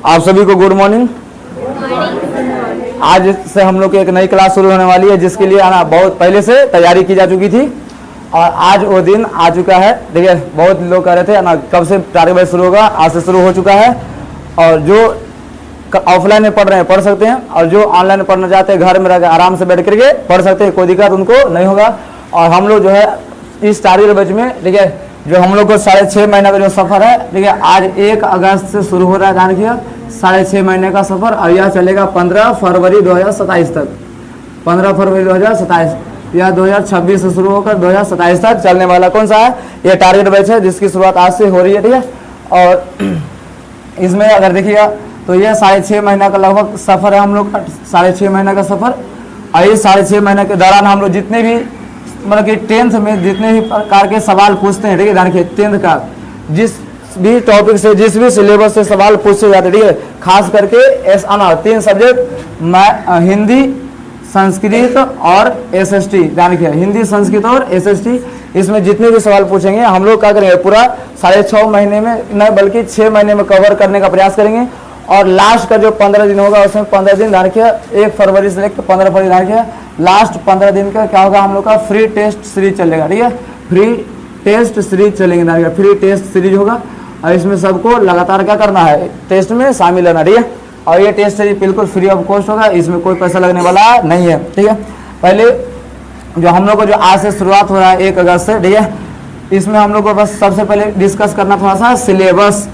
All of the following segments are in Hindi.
आप सभी को गुड मॉर्निंग। आज से हम लोग की एक नई क्लास शुरू होने वाली है, जिसके लिए आना बहुत पहले से तैयारी की जा चुकी थी और आज वो दिन आ चुका है। देखिए, बहुत लोग कह रहे थे ना कब से 4 बजे शुरू होगा, आज से शुरू हो चुका है। और जो ऑफलाइन में पढ़ रहे हैं पढ़ सकते हैं, और जो ऑनलाइन पढ़ना चाहते हैं घर में रहकर आराम से बैठ करके पढ़ सकते हैं, कोई दिक्कत उनको नहीं होगा। और हम लोग जो है इस 4 बैच में, देखिए, जो हम लोग को 6.5 महीने का जो सफ़र है, देखिए आज 1 अगस्त से शुरू हो रहा है, ध्यान रखिए, 6.5 महीने का सफ़र, और यह चलेगा 15 फरवरी 2027 तक। 15 फरवरी 2027 या 2026 से शुरू होकर 2027 तक चलने वाला कौन सा है, ये टारगेट बैच है, जिसकी शुरुआत आज से हो रही है। ठीक है, और इसमें अगर देखिएगा तो यह 6.5 महीने का लगभग सफ़र है हम लोग का, 6.5 महीने का सफ़र। और इस 6.5 महीने के दौरान हम लोग जितने भी मतलब कि 10th में जितने भी प्रकार के सवाल पूछते हैं, ठीक है, ध्यान रखिए, 10th का जिस भी टॉपिक से, जिस भी सिलेबस से सवाल पूछे जाते हैं, ठीक है, खास करके 3 सब्जेक्ट, हिंदी, संस्कृत और SST, ध्यान रखिए, हिंदी, संस्कृत और SST, इसमें जितने भी सवाल पूछेंगे हम लोग क्या करेंगे, पूरा 6.5 महीने में नहीं बल्कि 6 महीने में कवर करने का प्रयास करेंगे। और लास्ट का जो 15 दिन होगा उसमें 15 दिन ध्यान रखिए, 1 फरवरी से लेकर 15 फरवरी ध्यान रखिए, लास्ट 15 दिन का क्या होगा, हम लोग का फ्री टेस्ट सीरीज चलेगा। ठीक है, फ्री टेस्ट सीरीज चलेंगे, ध्यान रखिए, फ्री टेस्ट सीरीज होगा। और इसमें सबको लगातार क्या करना है, टेस्ट में शामिल रहना। ठीक है, और ये टेस्ट सीरीज बिल्कुल फ्री ऑफ कॉस्ट होगा, इसमें कोई पैसा लगने वाला नहीं है। ठीक है, पहले जो हम लोग को जो आज से शुरुआत हो रहा है 1 अगस्त से, ठीक है, इसमें हम लोग को बस सबसे पहले डिस्कस करना थोड़ा सा सिलेबस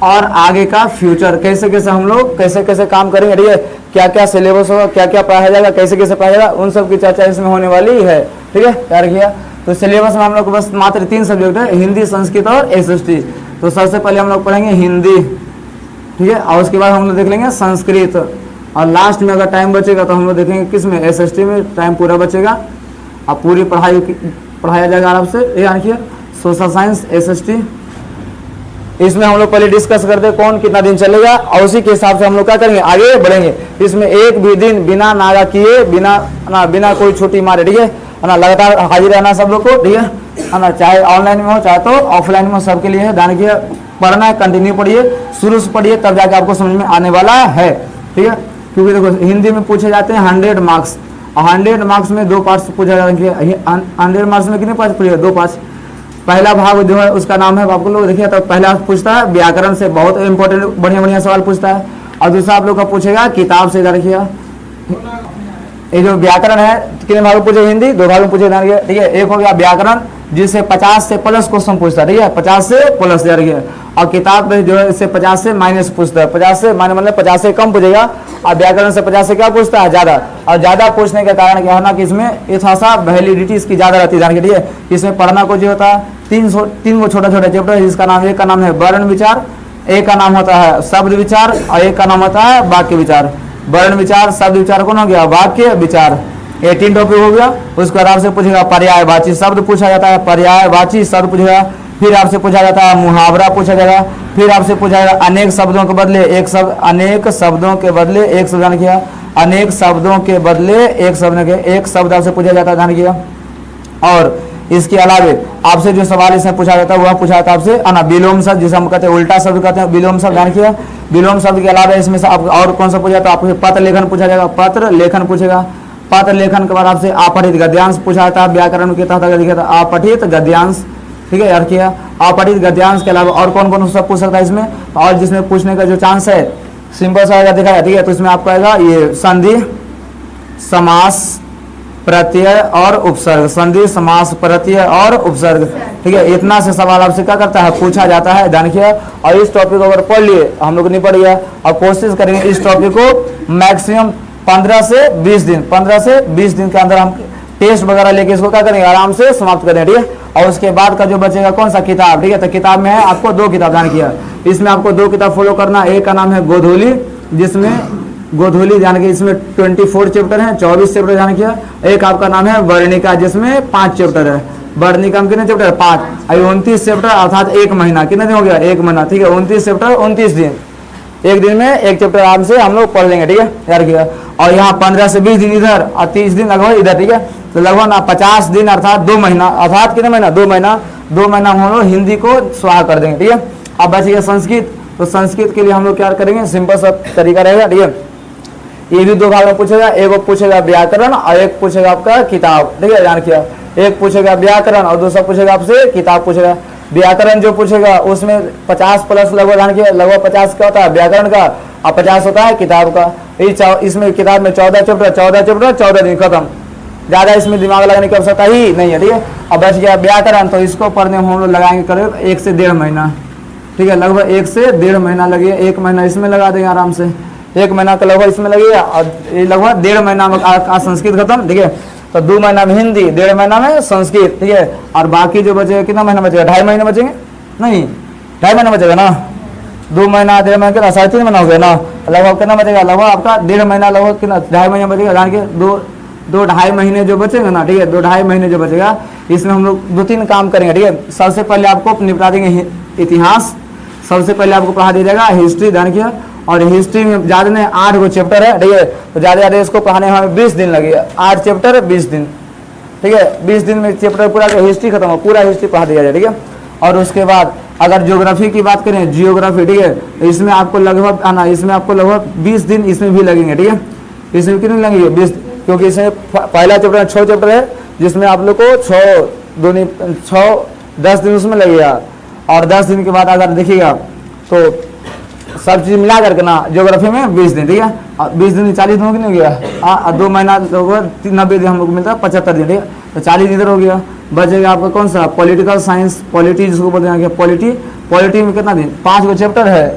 और आगे का फ्यूचर, कैसे कैसे हम लोग कैसे कैसे काम करेंगे, ठीक है, क्या क्या सिलेबस होगा, क्या क्या पढ़ाया जाएगा, कैसे कैसे पढ़ाया जाएगा, उन सब की चर्चा इसमें होने वाली है। ठीक है, क्या रखिए, तो सिलेबस में हम लोग को बस मात्र 3 सब्जेक्ट है, हिंदी, संस्कृत और SST। तो सबसे पहले हम लोग पढ़ेंगे हिंदी, ठीक है, और उसके बाद हम लोग देख लेंगे संस्कृत, और लास्ट में अगर टाइम बचेगा तो हम लोग देखेंगे किस में, SST में टाइम पूरा बचेगा, अब पूरी पढ़ाया जाएगा आराम से। ये देखिए, सोशल साइंस, SST, इसमें हम लोग पहले डिस्कस करते हैं कौन कितना दिन चलेगा, और उसी के हिसाब से हम लोग क्या करेंगे, आगे बढ़ेंगे। इसमें एक भी दिन बिना नागा किए, बिना कोई छुट्टी मारे, ठीक है ना, लगातार हाजिर रहना सब लोग को, ठीक है ना, चाहे ऑनलाइन में हो चाहे तो ऑफलाइन में हो, सबके लिए है। ध्यान रखिए, पढ़ना है, कंटिन्यू पढ़िए, शुरू से पढ़िए, तब जाके आपको समझ में आने वाला है। ठीक है, क्योंकि देखो हिंदी में पूछे जाते हैं 100 मार्क्स, और 100 मार्क्स में 2 पार्ट्स पूछा जाता है। 100 मार्क्स में कितने पार्ट्स पूछे, 2 पार्ट्स। पहला भाग जो है उसका नाम है, आपको लोग देखिए, तो पहला पूछता है व्याकरण से, बहुत इंपॉर्टेंट बढ़िया सवाल पूछता है। और दूसरा आप लोग का पूछेगा किताब से, देखिए ये जो व्याकरण है कितने भाग में पूछे, हिंदी 2 भाग में पूछे, ठीक है। एक हो गया व्याकरण जिससे 50 से प्लस क्वेश्चन पूछता है, ठीक है, 50 से प्लस, देखिए, और किताब में जो है इससे 50 से माइनस पूछता है, 50 से माइनस मतलब 50 से कम पूछेगा, और व्याकरण से 50 से क्या पूछता है, ज़्यादा। और ज़्यादा पूछने के कारण क्या है ना कि इसमें ये थोड़ा सा वैलिडिटी इसकी ज़्यादा रहती है, ठीक है। इसमें पढ़ना को जो होता है 3 वो छोटा छोटा चैप्टर है, जिसका नाम, एक का नाम है वर्ण विचार, एक का नाम होता है शब्द विचार, और एक का नाम होता है वाक्य विचार। वर्ण विचार, शब्द विचार कौन हो गया, वाक्य विचार, 18 टॉपिक हो गया। उसके बाद आपसे पूछेगा पर्यायवाची शब्द पूछा जाता है, पर्यायवाची शब्द पूछेगा, फिर आपसे पूछा जाता है मुहावरा पूछा जाएगा, फिर आपसे पूछा जाएगा अनेक शब्दों के बदले एक शब्द, अनेक शब्दों के बदले एक शब्द, ध्यान किया, अनेक शब्दों के बदले एक शब्द आपसे पूछा जाता है, ध्यान किया। और इसके अलावे आपसे जो सवाल इसमें पूछा जाता है वह पूछा जाता है आपसे विलोम शब्द, जिसे हम कहते हैं उल्टा शब्द कहते हैं, विलोम शब्द, ध्यान किया। विलोम शब्द के अलावा इसमें से आप और कौन सा पूछा जाता है, आपको पत्र लेखन पूछा जाएगा, पत्र लेखन पूछेगा। पत्र लेखन के बाद आपसे अपठित गद्यांश पूछा जाता है, व्याकरण के तहत अगर देखिए तो अपठित गद्यांश, ठीक है यार किया। अपठित गद्यांश के अलावा और कौन कौन सा पूछ सकता है इसमें, और जिसमें पूछने का जो चांस है सिंपल सा दिखा है, ठीक है। तो इसमें आपको आएगा ये संधि, समास, प्रत्यय और उपसर्ग, संधि, समास, प्रत्यय और उपसर्ग, ठीक है। इतना से सवाल आपसे क्या करता है, पूछा जाता है, ध्यान रखिए। और इस टॉपिक को अगर पढ़ लिए, हम लोग नहीं पढ़ गया, और कोशिश करेंगे इस टॉपिक को मैक्सिमम 15 से 20 दिन, 15 से 20 दिन के अंदर हम टेस्ट वगैरह लेके इसको क्या करेंगे, आराम से समाप्त करें, ठीक है। और उसके बाद का जो बचेगा कौन सा किताब, ठीक है। तो किताब में है आपको 2 किताब, ध्यान किया, इसमें आपको 2 किताब फॉलो करना। एक का नाम है गोधूली, जिसमें गोधूली ध्यान किया, इसमें 24 चैप्टर हैं, 24 चैप्टर ध्यान किया। एक आपका नाम है वर्णिका, जिसमें 5 चैप्टर है। वर्णिका में कितने चैप्टर, 5, 29 चैप्टर, अर्थात 1 महीना, कितने दिन हो गया, 1 महीना, ठीक है। 29 चैप्टर 29 दिन, एक दिन में एक चैप्टर आराम से हम लोग पढ़ लेंगे, ठीक है यार किया। और यहाँ 15 से 20 दिन इधर और 30 दिन लगभग इधर, ठीक है। तो लगभग ना 50 दिन अर्थात 2 महीना, अर्थात कितने महीना, 2 महीना हम लोग हिंदी को स्वाहा कर देंगे, ठीक है। अब बचिए संस्कृत, तो संस्कृत के लिए हम लोग क्या करेंगे, सिंपल सा तरीका रहेगा, ठीक है। ये भी दो भाग में पूछेगा, एक पूछेगा व्याकरण और एक पूछेगा आपका किताब, ठीक है, ध्यान किया। एक पूछेगा व्याकरण और दूसरा पूछेगा आपसे किताब पूछेगा। व्याकरण जो पूछेगा उसमें 50 प्लस लगभग, ध्यान किया, लगभग 50 का होता है व्याकरण का और 50 होता है किताब का। इसमें किताब में 14 चैप्टर 14 दिन खत्म, ज़्यादा इसमें दिमाग लगाने की आवश्यकता ही नहीं है, ठीक है। अब बच गया व्याकरण, तो इसको पढ़ने में हम लोग लगाएंगे करीब 1 से 1.5 महीना, ठीक है, लगभग 1 से 1.5 महीना लगेगा। 1 महीना इसमें लगा देंगे आराम से, 1 महीना का लगभग इसमें लगेगा और लगभग 1.5 महीना में संस्कृत खत्म, ठीक है। तो 2 महीना में हिंदी, 1.5 महीना में संस्कृत, ठीक है। और बाकी जो बचेगा कितना महीना बचेगा, 2.5 महीने बचेंगे, नहीं 2.5 महीना बचेगा ना, 2 महीना 1.5 महीना कितना 3.5 महीना हो गया ना, लगभग कितना बचेगा, लगभग आपका 1.5 महीना, लगभग कितना 2.5 महीना बचेगा, जान के 2-2.5 महीने जो बचेगा ना, ठीक है, 2-2.5 महीने जो बचेगा इसमें हम लोग 2-3 काम करेंगे, ठीक है। सबसे पहले आपको निपटा देंगे इतिहास, सबसे पहले आपको पढ़ा दिया जाएगा हिस्ट्री, ध्यान किया। और हिस्ट्री में ज़्यादा नहीं 8 गो चैप्टर है, ठीक है, तो ज़्यादा इसको पढ़ाने में हमें 20 दिन लगेगा, 8 चैप्टर 20 दिन, ठीक है। 20 दिन में चैप्टर पूरा हिस्ट्री खत्म हो, पूरा हिस्ट्री पढ़ा दिया जाए, ठीक है। और उसके बाद अगर ज्योग्राफी की बात करें, जियोग्राफी, ठीक है, इसमें आपको लगभग आना, इसमें आपको लगभग 20 दिन इसमें भी लगेंगे, ठीक है। इसमें कितने लगेंगे 20, क्योंकि इसमें पहला चैप्टर 6 चैप्टर है, जिसमें आप लोग को 10 दिन उसमें लगेगा। और 10 दिन के बाद अगर देखिएगा तो सब चीज़ मिला करके ना ज्योग्राफी में 20 दिन, ठीक है। 20 दिन 40 दिन हो गया, 2 महीना 90 दिन हम लोग को मिलता है, 75 दिन, ठीक है। तो 40 दिन इधर हो गया। बचेगा आपका कौन सा, पॉलिटिकल साइंस, पॉलिटी जिसको बोलते हैं, पॉलिटी में कितना दिन, 5 गो चैप्टर है,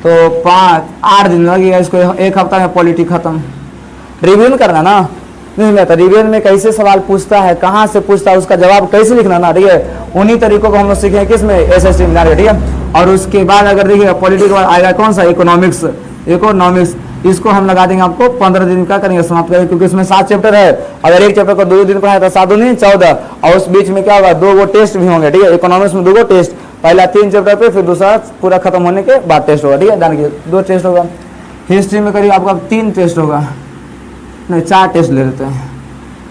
तो 8 दिन लगेगा इसको, 1 हफ्ता में पॉलिटी खत्म। रिवीजन करना ना, नहीं मिलता, रिवीजन में कैसे सवाल पूछता है, कहाँ से पूछता है, उसका जवाब कैसे लिखना ना, ठीक है, उन्हीं तरीकों को हम लोग सीखेंगे किसमें, SST में, ठीक है। और उसके बाद अगर देखिएगा पॉलिटिक्स के बाद आएगा कौन सा, इकोनॉमिक्स, इसको हम लगा देंगे आपको 15 दिन का करेंगे, समाप्त करेंगे, क्योंकि इसमें 7 चैप्टर है। अगर एक चैप्टर को 2 दिन पढ़ाया तो 7 दिन 14, और उस बीच में क्या होगा, 2 गो टेस्ट भी होंगे, ठीक है। इकोनॉमिक्स में 2 गो टेस्ट, पहला 3 चैप्टर पे, फिर दूसरा पूरा खत्म होने के बाद टेस्ट होगा, ठीक है, जान के 2 टेस्ट होगा। हिस्ट्री में करीब आपका 3 टेस्ट होगा, नहीं 4 टेस्ट ले लेते हैं।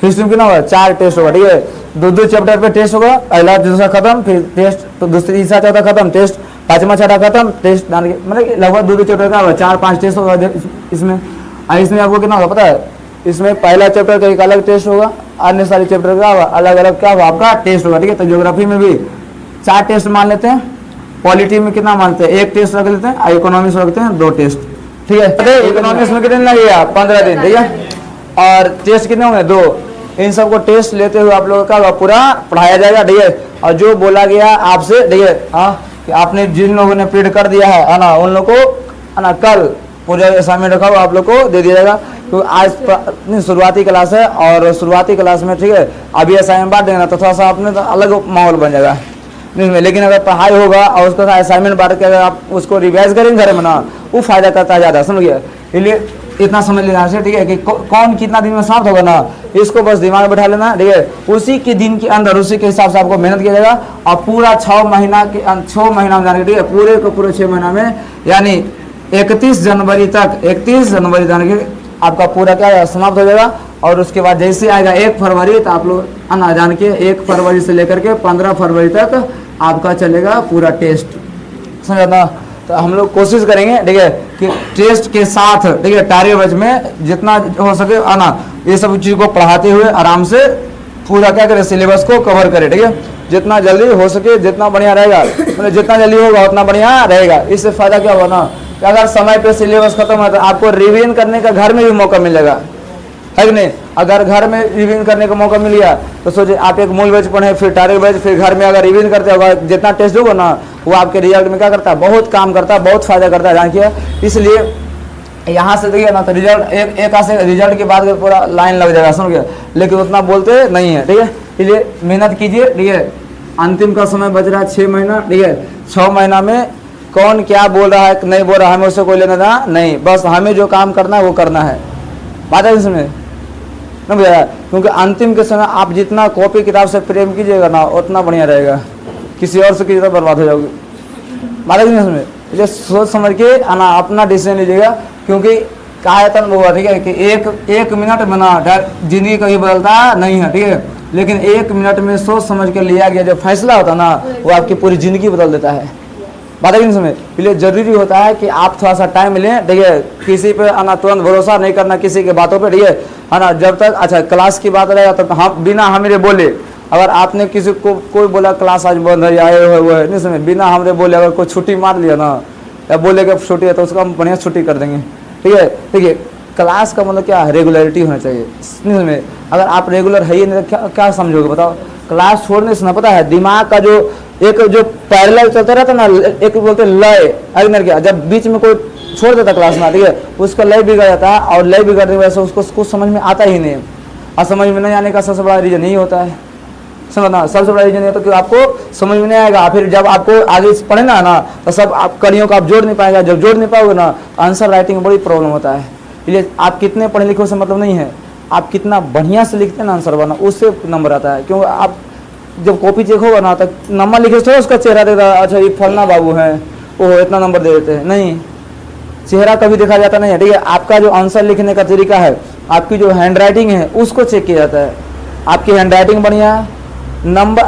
हिस्ट्री में कितना होगा, 4 टेस्ट होगा, ठीक है। 2 चैप्टर पे टेस्ट होगा, पहला दूसरा खत्म, फिर टेस्ट, तो दूसरी तीसरा चौथा खत्म, टेस्ट, 5वां 6वां खत्म, टेस्ट, मतलब लगभग 2 चैप्टर का 4-5 टेस्ट होगा इसमें। इसमें आपको कितना होगा पता है, इसमें पहला चैप्टर का एक अलग टेस्ट होगा, अन्य सारे चैप्टर का अलग अलग क्या होगा आपका टेस्ट होगा, ठीक है। तो ज्योग्राफी में भी 4 टेस्ट मान लेते हैं, पॉलिटी में कितना मानते हैं, 1 टेस्ट रख लेते हैं, और इकोनॉमिक्स रखते हैं 2 टेस्ट, ठीक है। इकोनॉमिक्स में कितने लगेगा, 15 दिन, ठीक है। और टेस्ट कितने होंगे, 2। इन सबको टेस्ट लेते हुए आप लोगों का पूरा पढ़ाया जाएगा, ठीक है। और जो बोला गया आपसे, ठीक है, हाँ, कि आपने जिन लोगों ने प्रिंट कर दिया है ना, उन लोगों को ना कल पूरा असाइनमेंट रखा हुआ आप लोग को दे दिया जाएगा। तो आज शुरुआती क्लास है, और शुरुआती क्लास में, ठीक है, अभी असाइनमेंट बांट देना तो थोड़ा सा अपने तो अलग माहौल बन जाएगा इसमें। लेकिन अगर पढ़ाई होगा और उसका असाइनमेंट बांट के अगर आप उसको रिवाइज करेंगे घर में ना, वो फायदा करता है ज़्यादा, समझ गया। इसलिए इतना समझ लेना चाहिए, ठीक है, कि कौन कितना दिन में समाप्त होगा ना, इसको बस दिमाग में बैठा लेना, ठीक है। उसी के दिन के अंदर उसी के हिसाब से आपको मेहनत किया जाएगा, और पूरा 6 महीना के 6 महीना में जाने के, ठीक है, पूरे को पूरे 6 महीना में, यानी 31 जनवरी तक, 31 जनवरी जाने के आपका पूरा क्या समाप्त हो जाएगा। और उसके बाद जैसे आएगा 1 फरवरी, तो आप लोग ना जान के 1 फरवरी से लेकर के 15 फरवरी तक आपका चलेगा पूरा टेस्ट, समझा ना। तो हम लोग कोशिश करेंगे, ठीक है, कि टेस्ट के साथ, ठीक है, टारगेट बैच में जितना हो सके आना, ये सब चीज़ को पढ़ाते हुए आराम से पूरा क्या करें, सिलेबस को कवर करें, ठीक है। जितना जल्दी हो सके जितना बढ़िया रहेगा, मतलब जितना जल्दी होगा उतना बढ़िया रहेगा। इससे फायदा क्या होगा ना, कि अगर समय पे सिलेबस खत्म है तो आपको रिवीजन करने का घर में भी मौका मिलेगा, है कि नहीं। अगर घर में रिवीजन करने का मौका मिल गया तो सोचिए, आप एक मूल बैच पढ़े, फिर टारगेट बैच, फिर घर में अगर रिवीजन करते होगा, जितना टेस्ट होगा ना, वो आपके रिजल्ट में क्या करता है, बहुत काम करता है, बहुत फायदा करता है, जानकिए। इसलिए यहाँ से देखिए ना, तो रिजल्ट एक से रिजल्ट के बाद पूरा लाइन लग जाएगा, समझ गया, लेकिन उतना बोलते नहीं है, ठीक है। इसलिए मेहनत कीजिए, ठीक है। अंतिम का समय बच रहा है 6 महीना, ठीक है। 6 महीना में कौन क्या बोल रहा है नहीं बोल रहा है, हमें उससे कोई लेना देना नहीं, बस हमें जो काम करना है वो करना है, बात है इसमें ना भैया। क्योंकि अंतिम के समय आप जितना कॉपी किताब से प्रेम कीजिएगा ना, उतना बढ़िया रहेगा, किसी और से कीजिएगा बर्बाद हो जाओगे, बात है इसमें। इसलिए सोच समझ के आना, अपना डिसीजन लीजिएगा, क्योंकि कहा जाता है, ठीक है, कि एक मिनट में ना जिंदगी कभी बदलता नहीं है, ठीक है, लेकिन 1 मिनट में सोच समझ के लिया गया जो फैसला होता है ना, वो आपकी पूरी ज़िंदगी बदल देता है। बात है कि नहीं समझे। इसलिए जरूरी होता है कि आप थोड़ा सा टाइम लें, ठीक है, किसी पे आना तुरंत भरोसा नहीं करना किसी के बातों पे, ठीक है ना। जब तक अच्छा क्लास की बात रहेगा तो हम बिना हमें बोले, अगर आपने किसी को कोई बोला क्लास आज बंद है, आए हुए वो है, नहीं समझे, बिना हमरे बोले अगर कोई छुट्टी मार लिया ना, या बोले कि छुट्टी है तो उसको हम बढ़िया छुट्टी कर देंगे, ठीक है। देखिए क्लास का मतलब क्या है, रेगुलरिटी होना चाहिए, नहीं समझे। अगर आप रेगुलर है ही नहीं तो क्या क्या समझोगे बताओ। क्लास छोड़ने से ना पता है दिमाग का जो एक जो पैरेलल चलता रहता ना, एक बोलते लय, अगर क्या जब बीच में कोई छोड़ देता क्लास ना, ठीक है, उसका लय बिगड़ जाता है, और लय बिगड़ने की वजह से उसको कुछ समझ में आता ही नहीं। और समझ में नहीं आने का सबसे बड़ा रीजन यही होता है, समझना, सबसे बड़ा रीजन ये तो कि आपको समझ में नहीं आएगा। फिर जब आपको आगे पढ़ना ना तो सब आप कड़ियों को आप जोड़ नहीं पाएगा, जब जोड़ नहीं पाओगे ना आंसर राइटिंग में बड़ी प्रॉब्लम होता है। इसलिए आप कितने पढ़े लिखे से मतलब नहीं है, आप कितना बढ़िया से लिखते हैं ना आंसर बना, उससे नंबर आता है। क्योंकि आप जब कॉपी चेक होगा ना तो नंबर लिखे तो उसका चेहरा देता है, अच्छा ये फलना बाबू है, वो इतना नंबर दे देते हैं, नहीं, चेहरा कभी देखा जाता नहीं है, ठीक है। आपका जो आंसर लिखने का तरीका है, आपकी जो हैंड राइटिंग है उसको चेक किया जाता है। आपकी हैंड राइटिंग बढ़िया है, नंबर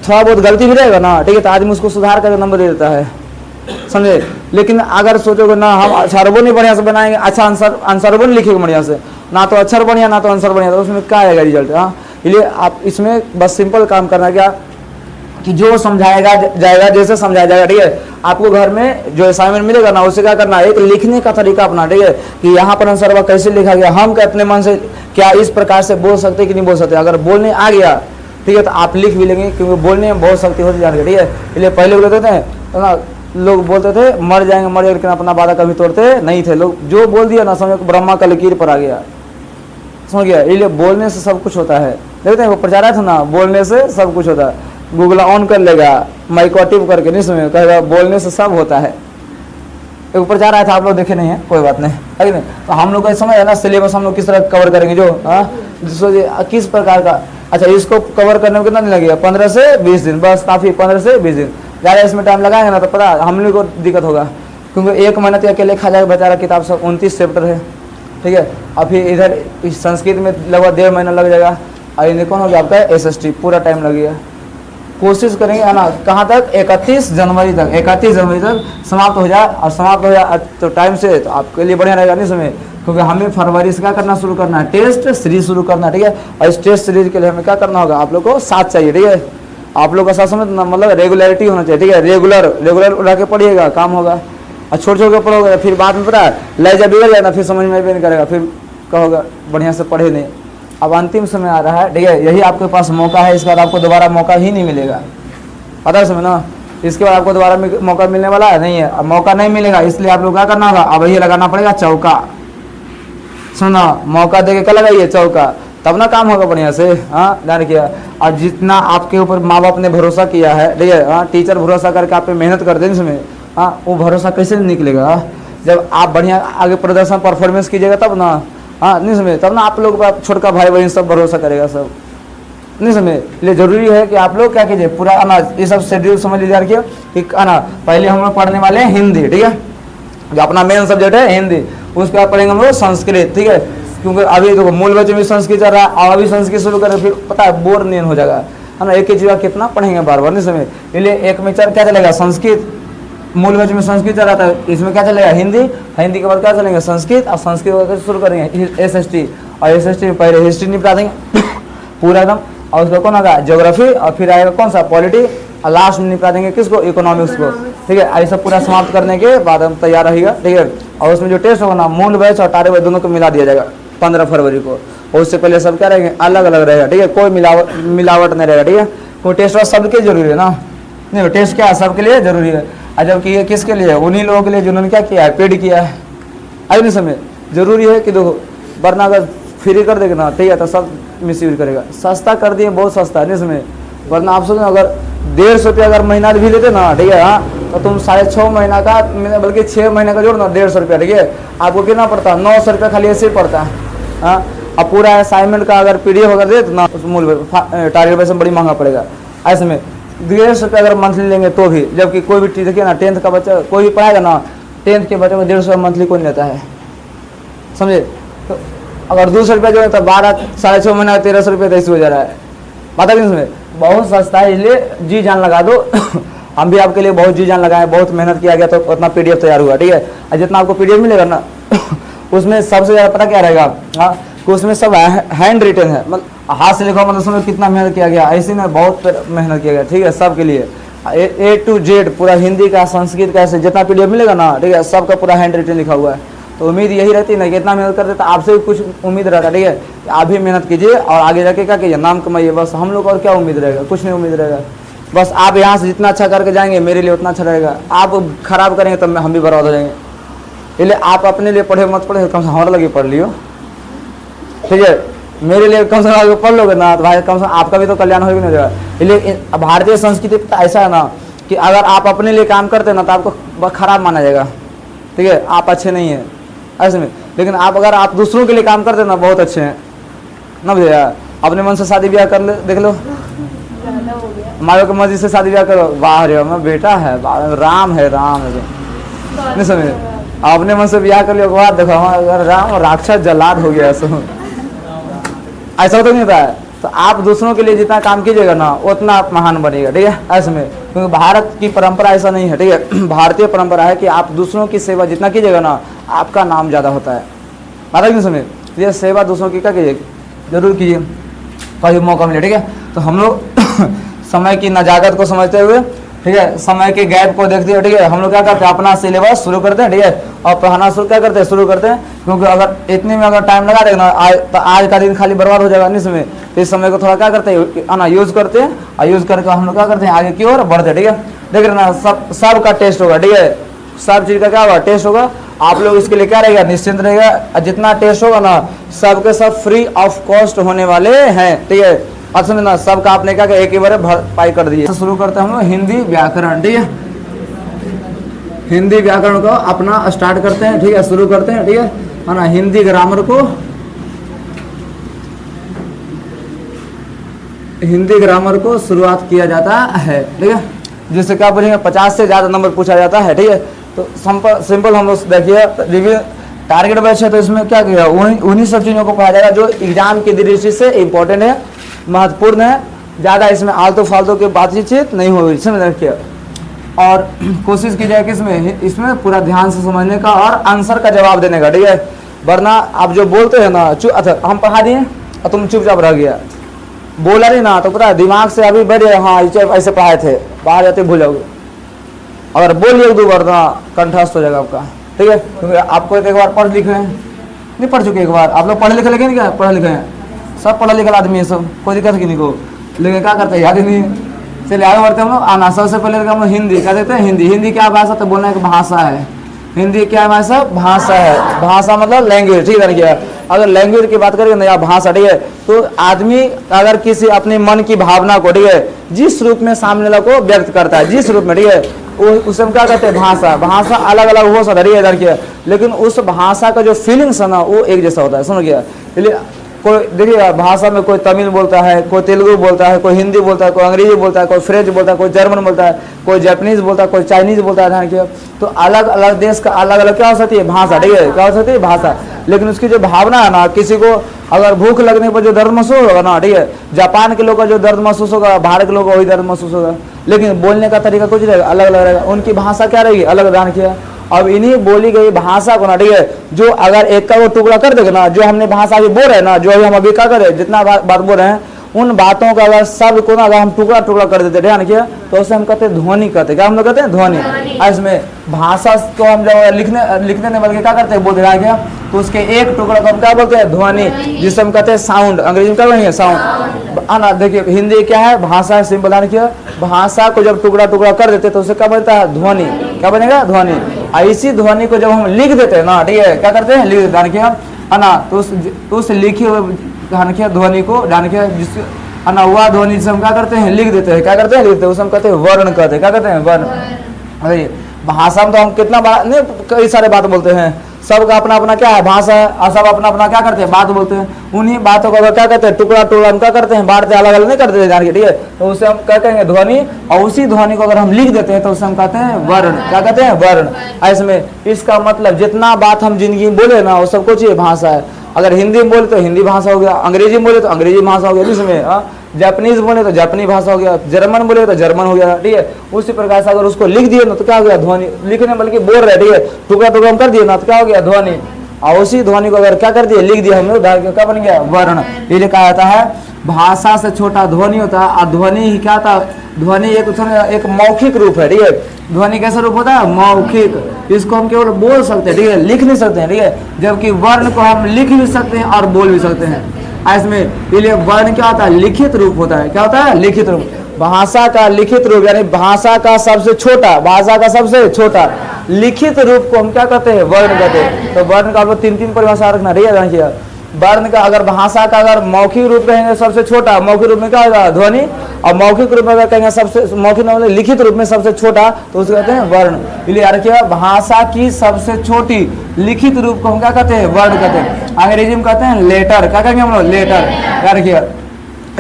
थोड़ा बहुत गलती भी रहेगा ना, ठीक है, तो आदमी उसको सुधार करके नंबर दे देता है, समझे। लेकिन अगर सोचोगे ना हम अक्षर नहीं बढ़िया से बनाएंगे, अच्छा आंसर नहीं लिखेंगे बढ़िया से, ना तो अक्षर बढ़िया ना तो आंसर बढ़िया, तो उसमें क्या आएगा रिजल्ट। हाँ, इसलिए आप इसमें बस सिंपल काम करना क्या कि जो समझाएगा जाएगा जैसे समझाया जाएगा, ठीक है। आपको घर में जो असाइनमेंट मिलेगा ना उससे क्या करना है, एक लिखने का तरीका अपना, ठीक है, कि यहाँ पर आंसर कैसे लिखा गया, हम अपने मन से क्या इस प्रकार से बोल सकते कि नहीं बोल सकते। अगर बोलने आ गया, ठीक है, तो आप लिख भी लेंगे, क्योंकि बोलने में बहुत शक्ति होती जाएगी, ठीक है। इसलिए पहले बोलते थे ना, लोग बोलते थे मर जाएंगे, लेकिन अपना वादा कभी तोड़ते नहीं थे लोग। जो बोल दिया ना समझो ब्रह्मा का लकीर पर आ गया, समझ गया। इसलिए बोलने से सब कुछ होता है, देखते हैं वो प्रचार था ना, बोलने से सब कुछ होता है। गूगल ऑन कर लेगा माइक ऑटिव करके, नहीं समझ कहेगा बोलने से सब होता है। एक प्रचार आया था, आप लोग देखे नहीं है, कोई बात नहीं, है कि नहीं। तो हम लोग का समझ है ना सिलेबस हम लोग किस तरह कवर करेंगे, जो किस प्रकार का। अच्छा इसको कवर करने में कितना दिन लगेगा, 15 से 20 दिन, बस काफ़ी, 15 से 20 दिन। ज़्यादा इसमें टाइम लगाएंगे ना तो पता हम लोग को दिक्कत होगा, क्योंकि एक महीना तो अकेले खा जाएगा बेचारा, किताब सब 29 चैप्टर है, ठीक है। और फिर इधर संस्कृत में लगभग 1.5 महीना लग जाएगा, और इन्हें कौन हो गया आपका SST, पूरा टाइम लगेगा। कोशिश करेंगे है ना कहाँ तक, 31 जनवरी तक, 31 जनवरी तक समाप्त हो जाए। और समाप्त हो जाए तो टाइम से तो आपके लिए बढ़िया रहेगा, नहीं समय, क्योंकि हमें फरवरी से क्या करना शुरू करना है, टेस्ट सीरीज शुरू करना है, ठीक है। और इस टेस्ट सीरीज के लिए हमें क्या करना होगा, आप लोग को साथ चाहिए, ठीक है। आप लोग का साथ समय मतलब रेगुलरिटी होना चाहिए, ठीक है। रेगुलर रह के पढ़िएगा, काम होगा। और छोटे छोटे पढ़ोगे फिर बाद में पता है लय जब बिगड़ जाए ना, फिर समझ में भी नहीं करेगा, फिर कहोगे बढ़िया से पढ़े नहीं। अब अंतिम समय आ रहा है, ठीक है, यही आपके पास मौका है, इसके बाद आपको दोबारा मौका ही नहीं मिलेगा, पता है समझना। इसके बाद आपको दोबारा मौका मिलने वाला है नहीं है, अब मौका नहीं मिलेगा, इसलिए आप लोग क्या करना होगा, अब ये लगाना पड़ेगा चौका, सुना, मौका देके क्या लगाइए चौका, तब ना काम होगा बढ़िया से। हाँ ध्यान किया। और जितना आपके ऊपर माँ बाप ने भरोसा किया है, ठीक है, हाँ, टीचर भरोसा करके आप पे मेहनत करते हैं इसमें, हाँ, वो भरोसा कैसे निकलेगा, जब आप बढ़िया आगे प्रदर्शन परफॉर्मेंस कीजिएगा तब ना, हाँ, नहीं समझे, तब ना आप लोग छोटका भाई बहन सब भरोसा करेगा सब, नहीं समझे। इसलिए जरूरी है कि आप लोग क्या कीजिए, पूरा आना ये सब शेड्यूल समझ लीजिए रखिए कि आना पहले हम लोग पढ़ने वाले हैं हिंदी, ठीक है, जो अपना मेन सब्जेक्ट है हिंदी। उसके बाद पढ़ेंगे हम लोग संस्कृत, ठीक है, क्योंकि अभी देखो मूल बच्चे में संस्कृत चल रहा है, और अभी संस्कृत शुरू करें फिर पता है बोर नहीं हो जाएगा, है ना। एक ही चीज़ कितना पढ़ेंगे बार बार, नहीं समझे। इसलिए एक में क्या चलेगा, संस्कृत, मूल बच्चे में संस्कृत चल रहा था, इसमें क्या चलेगा हिंदी, हिंदी के बाद क्या चलेंगे संस्कृत, और संस्कृत शुरू करेंगे SST, और SST में पहले हिस्ट्री निपटा देंगे पूरा एकदम, और उसका कौन आएगा ज्योग्राफी, और फिर आएगा कौन सा पॉलिटी, और लास्ट में निपटा देंगे किसको, इकोनॉमिक्स को, ठीक है। ऐसा पूरा समाप्त करने के बाद हम तैयार रहेगा, ठीक है। और उसमें जो टेस्ट होगा ना मूल बैच और टारे बैच दोनों को मिला दिया जाएगा 15 फरवरी को, और उससे पहले सब क्या रहेंगे अलग अलग रहेगा, ठीक है, कोई मिलावट नहीं रहेगा, ठीक है। कोई टेस्ट सबके जरूरी है ना, नहीं टेस्ट क्या है सबके लिए जरूरी है, और जबकि ये किसके लिए है, उन्हीं लोगों के लिए जिन्होंने क्या किया है, पेड किया है, आई नहीं समय। जरूरी है कि देखो वरना अगर फ्री कर देगा ना, ठीक है, तो सब मिस यूज करेगा। सस्ता कर दिए, बहुत सस्ता है, नहीं समय, वरना आप सोचो अगर 150 रुपया अगर महीना भी लेते ना, ठीक है, हाँ, तो तुम 6.5 महीना का बल्कि 6 महीने का जोड़ ना 150 रुपया, ठीक है, आपको कितना पड़ता है 900 रुपया खाली ऐसे ही पड़ता है, हाँ। अब पूरा असाइनमेंट का अगर PDF अगर दे तो ना उस मूल टारगेट बेस में बड़ी महंगा पड़ेगा। ऐसे में 150 रुपया अगर मंथली लेंगे तो भी, जबकि कोई भी देखिए ना 10th का बच्चा कोई भी पढ़ाएगा ना, 10th के बच्चे को 150 रुपया मंथली कोई नहीं लेता है, समझे। तो अगर 200 रुपया जो है तो 6.5 महीना 1300 रुपये तो ऐसे हो जा रहा है, पता नहीं समझे, बहुत सस्ता है। इसलिए जी जान लगा दो हम भी आपके लिए बहुत जी जान लगाए, बहुत मेहनत किया गया तो उतना PDF तैयार हुआ, ठीक है। और जितना आपको PDF मिलेगा ना उसमें सबसे ज़्यादा पता क्या रहेगा, हाँ, कि उसमें सब हैंड रिटन है, मतलब हाथ से लिखा, मतलब उसमें कितना मेहनत किया गया, ऐसे में बहुत मेहनत किया गया, ठीक है। सबके लिए A to Z पूरा हिंदी का, संस्कृत का, ऐसे जितना PDF मिलेगा ना, ठीक है, सबका पूरा हैंड रिटन लिखा हुआ है। तो उम्मीद यही रहती है ना कि इतना मेहनत करते तो आपसे भी कुछ उम्मीद रहता, ठीक है। आप भी मेहनत कीजिए और आगे जाके क्या कीजिए, नाम कमाइए, बस हम लोग और क्या उम्मीद रहेगा, कुछ नहीं उम्मीद रहेगा। बस आप यहाँ से जितना अच्छा करके जाएंगे मेरे लिए उतना अच्छा रहेगा। आप खराब करेंगे तब हम भी बर्बाद हो जाएंगे। इसलिए आप अपने लिए पढ़े मत पढ़े, कम से हमारे लगे पढ़ लियो, ठीक है। मेरे लिए कम से कम पढ़ लोगे ना तो भाई कम से कम आपका भी तो कल्याण होगा नहीं होगा। इसलिए भारतीय संस्कृति ऐसा है ना कि अगर आप अपने लिए काम करते हैं ना तो आपको खराब माना जाएगा, ठीक है, आप अच्छे नहीं हैं ऐसे में। लेकिन आप अगर आप दूसरों के लिए काम करते हैं ना बहुत अच्छे हैं ना भैया। अपने मन से शादी ब्याह कर ले, देख लो हमारे को मर्जी से शादी ब्याह करो, वाह रे मैं बेटा है, राम है, राम है, नहीं समझे। अपने मन से ब्याह कर लियो, बाद देखो अगर राम राक्षस जल्लाद हो गया ऐसा तो नहीं होता है। तो आप दूसरों के लिए जितना काम कीजिएगा ना उतना आप महान बनेगा, ठीक है, ऐसे में। क्योंकि भारत की परंपरा ऐसा नहीं है, ठीक है, भारतीय परंपरा है कि आप दूसरों की सेवा जितना कीजिएगा ना आपका नाम ज़्यादा होता है, बात नहीं समझे। ये सेवा दूसरों की क्या कीजिए, जरूर कीजिए, कभी मौका मिले, ठीक है। तो हम लोग समय की नजाकत को समझते हुए, ठीक है, समय के गैप को देखते हैं, ठीक है, हम लोग क्या करते हैं अपना सिलेबस शुरू करते हैं, ठीक है, और पढ़ाना शुरू करते हैं। क्योंकि अगर इतने में अगर टाइम लगा देगा ना तो आज का दिन खाली बर्बाद हो जाएगा, नहीं समय। तो इस समय को थोड़ा क्या करते हैं ना यूज़ करते हैं, और यूज़ करके हम लोग क्या करते हैं आगे की ओर बढ़ते हैं, ठीक है। देख रहे ना सब का टेस्ट होगा, ठीक है, सब चीज़ का क्या होगा, टेस्ट होगा। आप लोग इसके लिए क्या रहेगा, निश्चिंत रहेगा। जितना टेस्ट होगा ना सबके सब फ्री ऑफ कॉस्ट होने वाले हैं, ठीक है। अच्छा ना सबका आपने क्या एक ही बार भरपाई कर दिए। शुरू करते हैं हम लोग हिंदी व्याकरण, ठीक है, हिंदी व्याकरण को अपना स्टार्ट करते हैं, ठीक है, शुरू करते हैं, ठीक है ना। हिंदी ग्रामर को, हिंदी ग्रामर को शुरुआत किया जाता है, ठीक है, जिससे क्या बोलेंगे 50 से ज़्यादा नंबर पूछा जाता है, ठीक है। तो सिंपल हम लोग देखिए रिव्यू टारगेट बैच है तो इसमें क्या किया, उन्हीं सब चीज़ों को पढ़ा जाएगा जो एग्जाम की दृष्टि से इम्पोर्टेंट है, महत्वपूर्ण है। ज़्यादा इसमें आलतू फालतू की बातचीत नहीं होगी, समझ रखिए। और कोशिश की जाए कि इसमें पूरा ध्यान से समझने का और आंसर का जवाब देने का, ठीक है। वरना आप जो बोलते हैं ना अच्छा हम पढ़ा दिए और तुम चुपचाप रह गया, बोला नहीं ना तो पूरा दिमाग से अभी बढ़े, हाँ ऐसे पढ़ाए थे, बाहर जाते भूल जाओगे। अगर बोलिए 2 बार ना कंठस्थ हो जाएगा आपका, ठीक है। क्योंकि आपको एक बार पढ़ लिखे हैं, नहीं पढ़ चुके एक बार, आप लोग पढ़े लिखे लेकिन क्या पढ़े लिखे हैं, सब पढ़ा लिखा आदमी है, सब कोई दिक्कत की नहीं को, लेकिन क्या करते हैं याद ही नहीं। चलिए आगे बढ़ते हम लोग। आना सबसे पहले हम लोग हिंदी क्या देते हैं, हिंदी क्या भाषा, तो बोलना एक भाषा है। हिंदी क्या है भाषा, भाषा है। भाषा मतलब लैंग्वेज, ठीक है। अगर लैंग्वेज की बात करेंगे ना या भाषा, ठीक है, तो आदमी अगर किसी अपने मन की भावना को, ठीक है, जिस रूप में सामने वाले को व्यक्त करता है, जिस रूप में, ठीक है, उसे हम क्या कहते हैं भाषा। भाषा अलग अलग हो सकता है, ठीक है, लेकिन उस भाषा का जो फीलिंग्स है ना वो एक जैसा होता है, समझ गया। इसलिए कोई देखिए भाषा में कोई तमिल बोलता है, कोई तेलुगु बोलता है, कोई हिंदी बोलता है, कोई अंग्रेजी बोलता है, कोई फ्रेंच बोलता है, कोई जर्मन बोलता है, कोई जापानीज बोलता है, कोई चाइनीज बोलता है, ध्यान किया। तो अलग अलग देश का अलग अलग क्या हो सकती है भाषा, ठीक है, क्या हो सकती है भाषा। लेकिन उसकी जो भावना है ना, किसी को अगर भूख लगने पर जो दर्द महसूस होगा ना, ठीक है, जापान के लोग का जो दर्द महसूस होगा भारत के लोग का वही दर्द महसूस होगा, लेकिन बोलने का तरीका कुछ रहेगा, अलग अलग रहेगा। उनकी भाषा क्या रहेगी, अलग, ध्यान किया। अब इन्हीं बोली गई भाषा को ना, ठीक है, जो अगर एक का वो टुकड़ा कर देगा ना, जो हमने भाषा अभी बोल रहे हैं ना, जो हम अभी क्या कर रहे हैं, जितना बात बोल रहे हैं उन बातों का अगर सब को ना अगर हम टुकड़ा टुकड़ा कर देते, ध्यान किया, तो उसे हम कहते हैं ध्वनि कहते। क्या हम लोग कहते हैं, ध्वनि। इसमें भाषा को हम जब लिखने नहीं बल्कि क्या करते हैं, बोलते हैं क्या, तो उसके एक टुकड़ा को हम क्या बोलते हैं, ध्वनि, जिसे हम कहते हैं साउंड। अंग्रेजी में क्या बोलेंगे, साउंड। आना देखिए हिंदी क्या है, भाषा है, सिंपल, ध्यान किया। भाषा को जब टुकड़ा टुकड़ा कर देते तो उसे क्या बनता है, ध्वनि। क्या बनेगा, ध्वनि। इसी ध्वनि को जब हम लिख देते हैं ना, ठीक है, क्या करते हैं, लिख देते, ध्यान किया, है ना। तो उस लिखे हुए ध्यान किया ध्वनि को, ध्यान किया, जिससे है ना हुआ ध्वनि जिसे हम क्या करते हैं, लिख देते हैं। क्या करते हैं, लिख देते हैं, उसे हम कहते हैं वर्ण कहते हैं। क्या कहते हैं, वर्ण। अरे भाषा में तो हम कितना बात नहीं, कई सारे बात बोलते हैं, सबका अपना अपना क्या है भाषा है, और सब अपना अपना क्या करते हैं, बात बोलते हैं। उन्हीं बातों को अगर क्या कहते हैं, टुकड़ा टुकड़ा हम क्या करते हैं, बांटते, अलग अलग नहीं करते, जान के, ठीक है। तो उसे हम क्या कहेंगे, ध्वनि। और उसी ध्वनि को अगर हम लिख देते हैं तो उसे हम कहते हैं वर्ण। क्या कहते हैं, वर्ण। इसमें इसका मतलब जितना बात हम जिंदगी में बोले ना वो सब कुछ ये भाषा है। अगर हिंदी में बोले तो हिंदी भाषा हो गया, अंग्रेजी में बोले तो अंग्रेजी भाषा हो गया, जिसमें जापानीज बोले तो जापानी भाषा हो गया, जर्मन बोले तो जर्मन हो गया, ठीक है। उसी प्रकार से अगर उसको लिख दिए ना तो क्या हो गया, ध्वनि। लिखने बल्कि बोल रहे, ठीक है, टुकड़ा टुकड़ा कर दिए ना तो क्या हो गया, ध्वनि। और उसी ध्वनि को अगर क्या कर दिए, लिख दिया हम लोग, क्या बन गया, वर्ण। ये कहा जाता है भाषा से छोटा ध्वनि होता है। और ध्वनि ही क्या था, ध्वनि एक मौखिक रूप है, ठीक है। ध्वनि कैसा रूप होता है, मौखिक। इसको हम केवल बोल सकते हैं, ठीक है, लिख नहीं सकते हैं, ठीक है। जबकि वर्ण को हम लिख भी सकते हैं और बोल भी सकते हैं। इसमें इसलिए वर्ण क्या होता है, लिखित रूप होता है। क्या होता है, लिखित रूप। भाषा का लिखित रूप यानी भाषा का सबसे छोटा, भाषा का सबसे छोटा लिखित रूप को हम क्या कहते हैं, वर्ण कहते हैं। तो वर्ण का आपको तीन परिभाषा रखना, ठीक है। वर्ण का अगर भाषा का अगर मौखिक रूप कहेंगे सबसे छोटा, मौखिक रूप में क्या होगा, ध्वनि। और मौखिक रूप में अगर कहेंगे सबसे मौखिक मतलब लिखित रूप में सबसे छोटा, तो उसको कहते हैं वर्ण। इसलिए याद रखिएगा, भाषा की सबसे छोटी लिखित रूप को हम क्या कहते हैं, वर्ण कहते हैं। अंग्रेजी में कहते हैं लेटर। क्या कहेंगे हम लोग, लेटर। याद रखिएगा।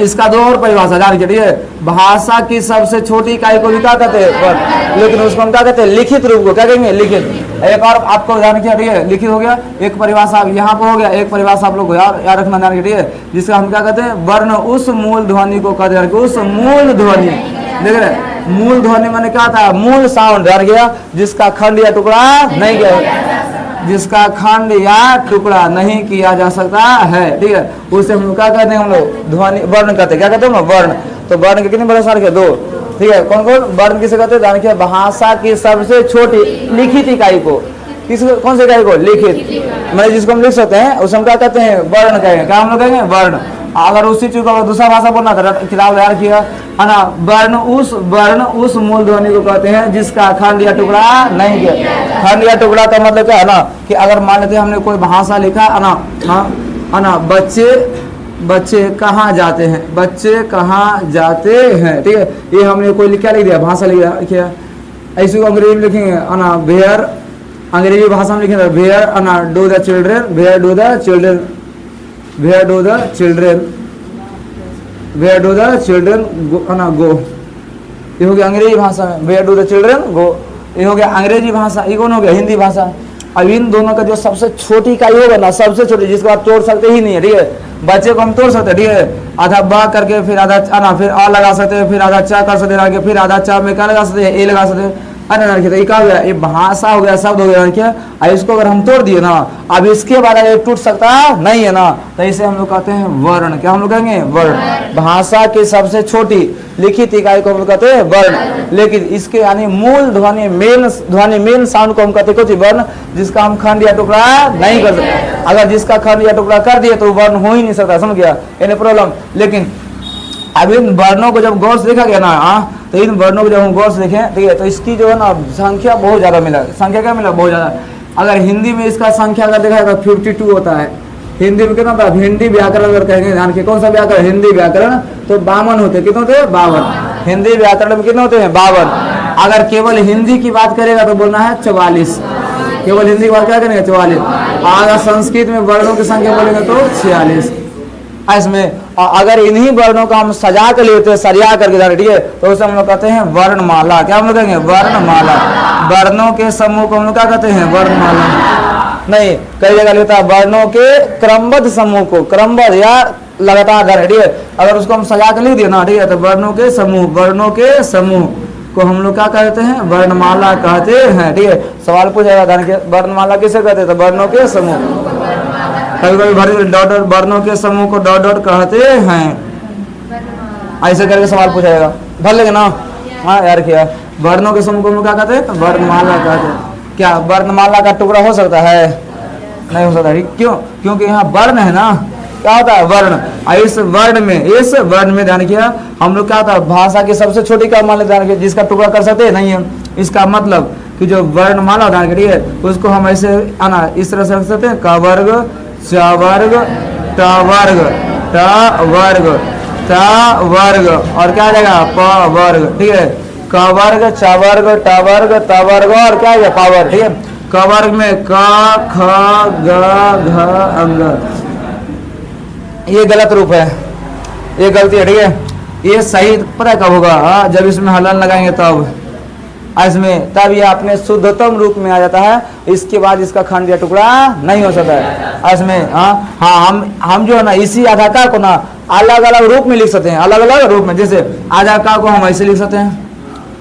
इसका दो और परिभाषा जान के, ठीक है। भाषा की सबसे छोटी इकाई को भी क्या कहते हैं, वर्ण। लेकिन उसको हम क्या कहते हैं, लिखित रूप को क्या कहेंगे, लिखित। एक और आपको ध्यान रखिए, ठीक है, लिखित हो गया। एक परिभाषा यहाँ पर हो गया, एक परिभाषा आप लोग को याद रखना, ध्यान रखिए, ठीक है। जिसका हम क्या कहते हैं, वर्ण उस मूल ध्वनि को कहते हैं, उस मूल ध्वनि। देख रहे, मूल ध्वनि मैंने क्या था, मूल साउंड, ध्यान गया, जिसका खंड या टुकड़ा नहीं गया, जिसका खंड या टुकड़ा नहीं किया जा सकता है, ठीक है। उसे हम लोग क्या कहते हैं, हम लोग ध्वनि, वर्ण कहते हैं। क्या कहते हैं, वर्ण। तो वर्ण के कितने परिभाषा रखे, दो, ठीक है। कौन कौन वर्ण किसे कहते हैं, ध्यान रखिए। भाषा की सबसे छोटी लिखित इकाई को, किसको, कौन सी इकाई को, लिखित, मतलब जिसको हम लिख सकते हैं, उसे हम क्या कहते हैं, वर्ण कहेंगे। क्या हम लोग कहेंगे, वर्ण। अगर उसी चीज को दूसरा भाषा बोलना था, किताब तैयार किया है ना, वर्ण उस मूल ध्वनि को कहते हैं जिसका खंड या टुकड़ा नहीं किया। खंड या टुकड़ा का मतलब क्या है ना, कि अगर मान लेते हैं हमने कोई भाषा लिखा है ना, बच्चे कहाँ जाते हैं, बच्चे कहाँ जाते हैं, ठीक है। ये हमने कोई क्या लिख दिया, भाषा लिख दिया। ऐसे को अंग्रेजी में लिखेंगे, ना, वेयर, अंग्रेजी भाषा में लिखेंगे वेयर, ना, do the children, where do the children, where do the children, where do the children go. ये हो गया अंग्रेजी भाषा में, where do the children go. ये हो गया अंग्रेजी भाषा। ये कौन हो गया, हिंदी भाषा। अब इन दोनों का जो सबसे छोटी इकाई होगा ना, सबसे छोटी, जिसको आप तोड़ सकते ही नहीं है, ठीक है। बच्चे को हम तोड़ सकते हैं, ठीक है, आधा बा करके, फिर आधा ना, फिर आ लगा सकते हैं, फिर आधा चा कर सकते हैं, फिर आधा चा में क्या लगा सकते हैं, ए लगा सकते हैं। अरे ये क्या हो गया, ये भाषा हो गया, शब्द हो गया, क्या। इसको अगर हम तोड़ दिए ना, अब इसके बाद अगर टूट सकता नहीं है ना, तो इसे हम लोग कहते हैं वर्ण। क्या हम लोग कहेंगे, वर्ण। भाषा की सबसे छोटी लिखित इकाई को हम लोग कहते हैं वर्ण। लेकिन इसके यानी मूल ध्वनि, मेन साउंड को हम कहते हैं वर्ण, जिसका हम खंड या टुकड़ा नहीं कर सकते। अगर जिसका खंड या टुकड़ा कर दिए तो वर्ण हो ही नहीं सकता, समझ गया, यानी प्रॉब्लम। लेकिन अब इन वर्णों को जब गौर से देखा गया ना, तो इन वर्णों को जब हम गौर से देखें, ठीक है, तो इसकी जो है ना संख्या बहुत ज़्यादा मिला। संख्या क्या मिला, बहुत ज़्यादा। अगर हिंदी में इसका संख्या अगर देखा तो 52 होता है। हिंदी में कितना होता है, हिंदी व्याकरण अगर कहेंगे, ध्यान के कौन सा व्याकरण, हिंदी व्याकरण, तो 52 होते। कितने होते हैं, 52। हिंदी व्याकरण में कितने होते हैं, 52। अगर केवल हिंदी की बात करेगा तो बोलना है 44। केवल हिंदी की बात क्या करेंगे, 44। अगर संस्कृत में वर्णों की संख्या बोलेंगे तो 46। इसमें अगर इन्हीं वर्णों का हम सजा कर लेते हैं, सरिया करके जाने, ठीक है, तो उसे हम लोग कहते हैं वर्णमाला। क्या हम लोग कहेंगे, वर्णमाला। वर्णों के समूह को हम लोग क्या कहते हैं, वर्णमाला। नहीं, कई जगह लेता है वर्णों के क्रमबद्ध समूह को, क्रमबद्ध या लगातार, ठीक है। अगर उसको हम सजा कर लिख दिए ना, ठीक है, तो वर्णों के समूह को हम लोग क्या कहते हैं, वर्णमाला कहते हैं, ठीक है। सवाल पूछेगा, ध्यान के, वर्णमाला किसे कहते हैं, तो वर्णों के समूह। कभी कभी डॉट वर्णों के समूह को डॉट कहते हैं, ऐसे करके सवाल पूछाएगा, भर लेंगे ना। हाँ यार, क्या वर्णों के समूह को क्या कहते हैं, वर्णमाला कहते हैं। क्या वर्णमाला का टुकड़ा हो सकता है, नहीं हो सकता, क्यों, क्योंकि यहाँ वर्ण है ना, क्या होता है, वर्ण। इस वर्ण में ध्यान किया हम लोग क्या होता है, भाषा की सबसे छोटी का मान ध्यान किया, जिसका टुकड़ा कर सकते नहीं है। इसका मतलब कि जो वर्णमाला ध्यान करिए, उसको हम ऐसे आना इस तरह से रख सकते हैं, क वर्ग, च वर्ग, ट वर्ग, ट वर्ग, ट वर्ग, और क्या आ जाएगा, प वर्ग, ठीक है। क वर्ग, च वर्ग, ट वर्ग, त वर्ग, और क्या है, पावर, ठीक है। क वर्ग में क, ख, ग, घ, अंग, ये गलत रूप है, ये गलती है, ठीक है। ये सही पता कब होगा, जब इसमें हलन लगाएंगे तब। इसमें, तब ये अपने शुद्धतम रूप में आ जाता है। इसके बाद इसका खंड या टुकड़ा नहीं हो सकता है इसमें। हम जो है ना इसी आधा का को ना अलग अलग रूप में लिख सकते हैं, अलग अलग रूप में। जैसे आधा का को हम ऐसे लिख सकते हैं,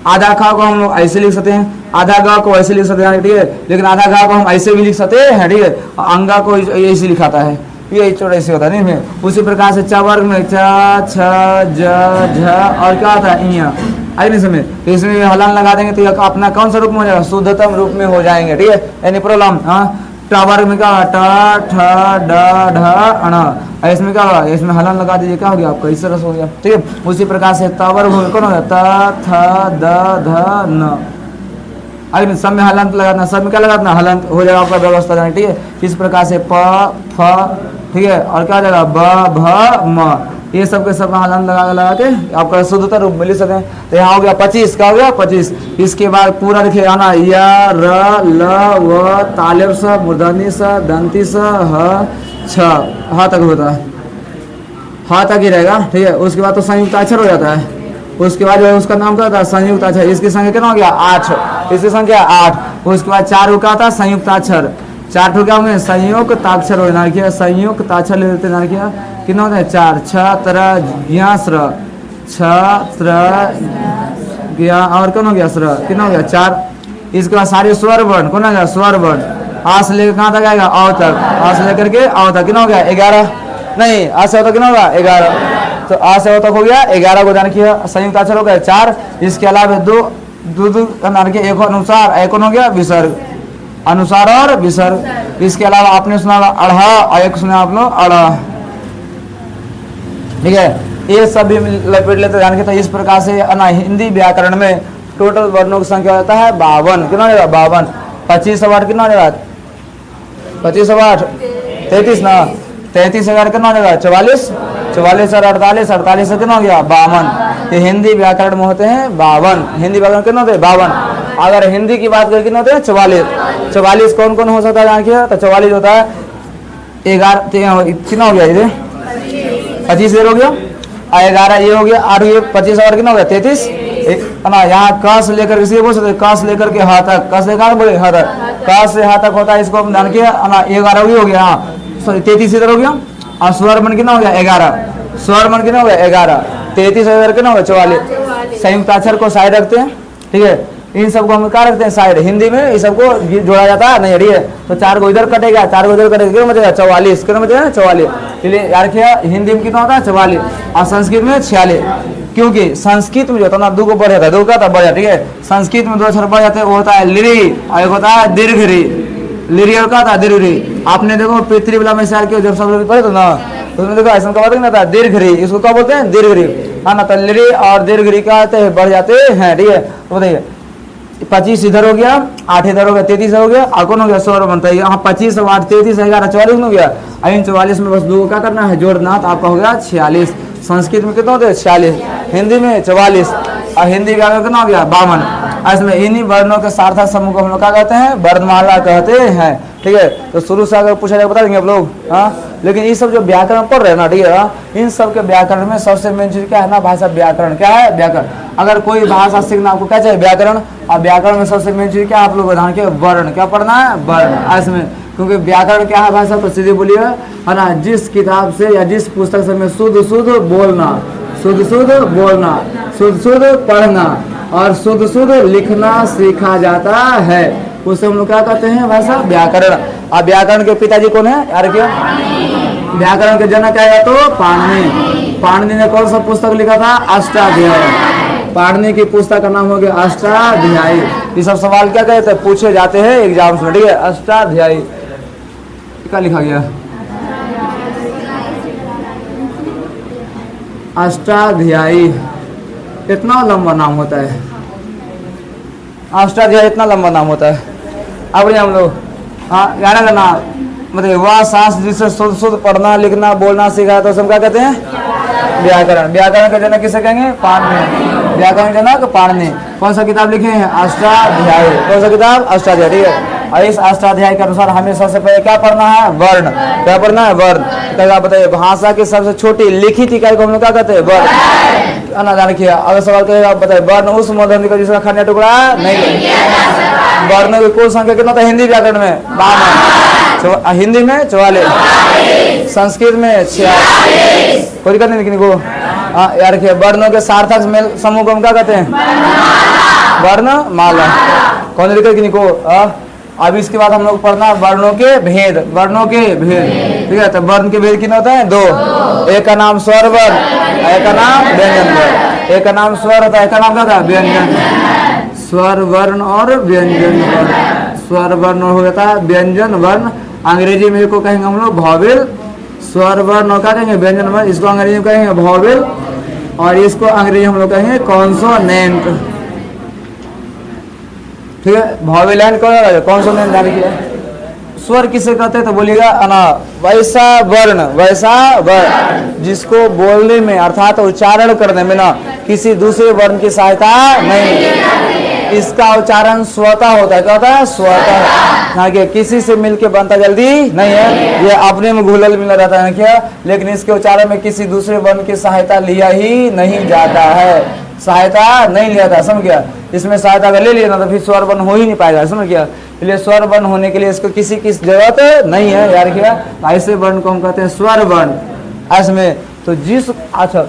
आधा खा को हम लोग ऐसे लिख सकते हैं, आधा गा को ऐसे लिख सकते हैं, ठीक है। लेकिन आधा गा को हम ऐसे भी लिख सकते हैं, ठीक है। अंगा को ऐसे लिखाता है, ये चौड़ा ऐसे होता है नहीं। उसी प्रकार से च वर्ग में च छ ज झ और क्या होता है इया, आई नहीं समझ। तो इसमें हलन लगा देंगे तो अपना कौन सा रूप में हो जाएगा, शुद्धतम रूप में हो जाएंगे, ठीक है। यानी प्रॉब्लम ट वर्ग में क्या होगा, ट ठ ड ढ अण, इसमें क्या होगा, इसमें हलन लगा दीजिए, क्या हो गया आपका, इस रस हो गया, ठीक है। उसी प्रकार से त वर्ग कौन हो गया, त थ द ध न, अरे सब में हलंत लगाना, सब में क्या लगाना, हलंत हो जाएगा आपका व्यवस्था, ठीक है। इस प्रकार से प फ, ठीक है, और क्या हो जाएगा ब भ म, ये सब के सब हलंत लगा के आपका शुद्धता रूप में लिख सकते हैं। तो यहाँ हो गया 25, क्या हो गया 25। इसके बाद पूरा लिखे आना या र ल व तालेब स मूर्धनी स दंती स ह छ, ह तक होता है, ह तक ही रहेगा, ठीक है। उसके बाद तो संयुक्त अक्षर हो जाता है। उसके बाद जो है उसका नाम क्या होता है, संयुक्त अक्षर। इसकी संख्या कितना हो गया 8, इसकी संख्या 8। उसके बाद 4 का आता है संयुक्त अक्षर, 4 ठो क्या होंगे संयुक्ताक्षर हो जाना, संयुक्ताक्षर ले लेते हैं, कितना होता है 4, छ त्र ज्ञ स्र, छ त्र ज्ञ और कौन हो गया स्र, कितना हो गया 4। इसके बाद सारे स्वर वर्ण, कौन हो गया स्वर वर्ण, आ से लेकर कहाँ तक आएगा, अ तक, आ से लेकर के अ तक, कितना हो गया 11, नहीं आ से कितना होगा 11। तो आ से तक हो गया 11 को ध्यान किया, संयुक्त अक्षर हो गया 4। इसके अलावा दो एक अनुसार, एक हो गया विसर्ग, अनुसार और विसर्ग। इसके अलावा आपने सुना अढ़ा और एक सुना आप लोग अड़ा, ठीक है। ये सब भी लपेट लेते ध्यान के। तो इस प्रकार से ना हिंदी व्याकरण में टोटल वर्णों की संख्या होता है 52, कितना हो जाएगा 52, 25 और 8 कितना हो जाएगा 25 और 8 33 ना, 33 हजार कितना हो जाएगा 44, 44 और 48, 48 से कितना हो गया 52। ये हिंदी व्याकरण में होते हैं 52, हिंदी व्याकरण कितना होते हैं 52। अगर हिंदी की बात करें कितना होते हैं 44, 44 कौन कौन हो सकता है जानकिए, तो 44 होता है 11, कितना हो गया इधर 25 इधर हो गया, 11 ये हो गया, 8 ये 25 और कितना हो गया 33 ना। यहाँ क से लेकर किसी बोल सकते, क से लेकर के हा तक, क से कहाँ बोले हा तक, क से हा तक होता है, इसको हम ध्यान किया ना। 11 हो गया, हाँ सॉरी 33 इधर हो गया, और स्वर मन कितना हो गया 11, स्वर मन कितना हो गया 11, 33 हजार कितना हो गया 44। संयुक्त अक्षर को साइड रखते हैं, ठीक है। इन सबको हम क्या रखते हैं साइड, हिंदी में इस सबको जोड़ा जाता है नहीं, ठीक है। तो 4 को इधर कटेगा, 4 को इधर कटेगा, कितना बचेगा 44, कितना बचेगा 44। इसलिए यार क्या हिंदी में कितना होता है 44 और संस्कृत में 46, क्योंकि संस्कृत में जो होता है ना 2 को बढ़ जाता है, 2 का बढ़ जाता है, ठीक है। संस्कृत में 2 अक्षर बढ़ जाते हैं, वो होता है लिरी और एक होता है दीर्घ री, लिरी और क्या होता है दीर्घ री। आपने देखो पृथ्वी वाला में साल के जब सब लोग पढ़े तो ना, तो उसमें देखो ऐसा क्या बोलते हैं दीर्घ री, इसको क्या बोलते हैं दीर्घ री, हाँ ना। तो लिरी और दीर्घ री क्या होते हैं बढ़ जाते हैं, ठीक है। तो बताइए 25 इधर हो गया, 8 इधर हो गया, 33 हो गया, और कौन हो गया स्वर बनता है यहाँ 25 और 8 33 11 44 हो गया। इन 44 में बस 2 क्या करना है जोड़ना, तो आपका हो गया 46। संस्कृत में कितना होता है 46, हिंदी में 44 और हिंदी व्याकरण कितना हो गया 52। इसमें इन्हीं वर्णों के सार्थक समूह को हम लोग क्या कहते हैं वर्णमाला कहते हैं, ठीक है। तो शुरू से अगर पूछा जाए बता देंगे आप लोग, हाँ। लेकिन ये सब जो व्याकरण पढ़ रहे हैं ना, ठीक है, इन सब के व्याकरण में सबसे मेन चीज क्या है ना भाषा व्याकरण, क्या है व्याकरण। अगर कोई भाषा सीखना आपको क्या चाहिए व्याकरण, और व्याकरण में सबसे मेन चीज क्या आप लोग ध्यान के वर्ण, क्या पढ़ना है वर्ण इसमें। क्योंकि व्याकरण क्या है भाषा तो सीधे बोलिए है ना, जिस किताब से या जिस पुस्तक से में शुद्ध शुद्ध बोलना, शुद्ध शुद्ध बोलना, शुद्ध शुद्ध पढ़ना और शुद्ध शुद्ध लिखना सीखा जाता है, उसे हम लोग क्या कहते हैं भाषा व्याकरण। अब व्याकरण के पिताजी कौन है यार, क्या व्याकरण के जनक है तो पाणिनि। पाणिनि ने कौन सा पुस्तक लिखा था अष्टाध्यायी, पाणिनि की पुस्तक का नाम हो गया अष्टाध्यायी। ये सब सवाल क्या कहते हैं पूछे जाते हैं एग्जाम्स में, ठीक है। अष्टाध्यायी क्या लिखा गया, अष्टाध्यायी इतना लंबा नाम होता है, अष्टाध्यायी इतना लंबा नाम होता है। अब हम लोग हाँ गाना का नाम मतलब वह शास्त्र जिससे शुद्ध शुद्ध पढ़ना लिखना बोलना सीखा तो सब क्या कहते हैं व्याकरण। व्याकरण का जनक किसे कहेंगे पाणिनि, व्याकरण जनक पाणिनि। कौन सा किताब लिखे हैं अष्टाध्यायी, कौन सा किताब अष्टाध्यायी, ठीक है। और इस अष्टाध्याय के अनुसार हमें सबसे पहले क्या पढ़ना है? वर्ण। क्या पढ़ना है? वर्ण। तो आप बताइए भाषा की सबसे छोटी लिखित इकाई को हम लोग क्या कहते हैं? वर्ण। अनादान किया। अगर सवाल करेगा आप बताइए वर्ण उस मूलध्वनि का जिसका खंड टुकड़ा नहीं। वर्णों की कुल संख्या कितना था हिंदी व्याकरण में? 52। हिंदी में 44, संस्कृत में 46। कोई दिक्कत नहीं लेकिन को यार देखिए वर्णों के सार्थक समूह को हम क्या कहते हैं? वर्णमाला। कौन दिक्कत नहीं को? अब इसके बाद हम लोग पढ़ना वर्णों के भेद। वर्णों के भेद, ठीक है। तो वर्ण के भेद कितने होते हैं? 2। एक का नाम स्वर वर्ण, एक का नाम व्यंजन वर्ण। एक का नाम स्वर होता है, एक का नाम क्या था? व्यंजन। स्वर वर्ण और व्यंजन वर्ण। स्वर वर्ण हो जाता है व्यंजन वर्ण। अंग्रेजी में को कहेंगे हम लोग वॉवेल। स्वर वर्ण और क्या कहेंगे? व्यंजन वर्ण। इसको अंग्रेजी में कहेंगे वॉवेल और इसको अंग्रेजी हम लोग कहेंगे कॉन्सोनेंट, ठीक है। वॉवेल एंड कॉन्सोनेंट जाने की। स्वर किसे कहते हैं तो बोलिएगा अना वैसा वर्ण, वैसा वर्ण जिसको बोलने में अर्थात उच्चारण करने में ना किसी दूसरे वर्ण की सहायता नहीं, इसका उच्चारण स्वतः होता है। क्या होता है? स्वतः। हाँ क्या किसी से मिलके बनता जल्दी नहीं है, ये अपने में घुलल मिला रहता है क्या, लेकिन इसके उच्चारण में किसी दूसरे वर्ण की सहायता लिया ही नहीं जाता है। सहायता नहीं लिया था, समझ गया। इसमें सहायता अगर ले लिया ना तो फिर स्वर वर्ण हो ही नहीं पाएगा, समझ गया। इसलिए स्वर वर्ण होने के लिए इसको किसी की जरूरत नहीं है यार। क्या ऐसे वर्ण को हम कहते हैं स्वर वर्ण। इसमें तो जिस अच्छा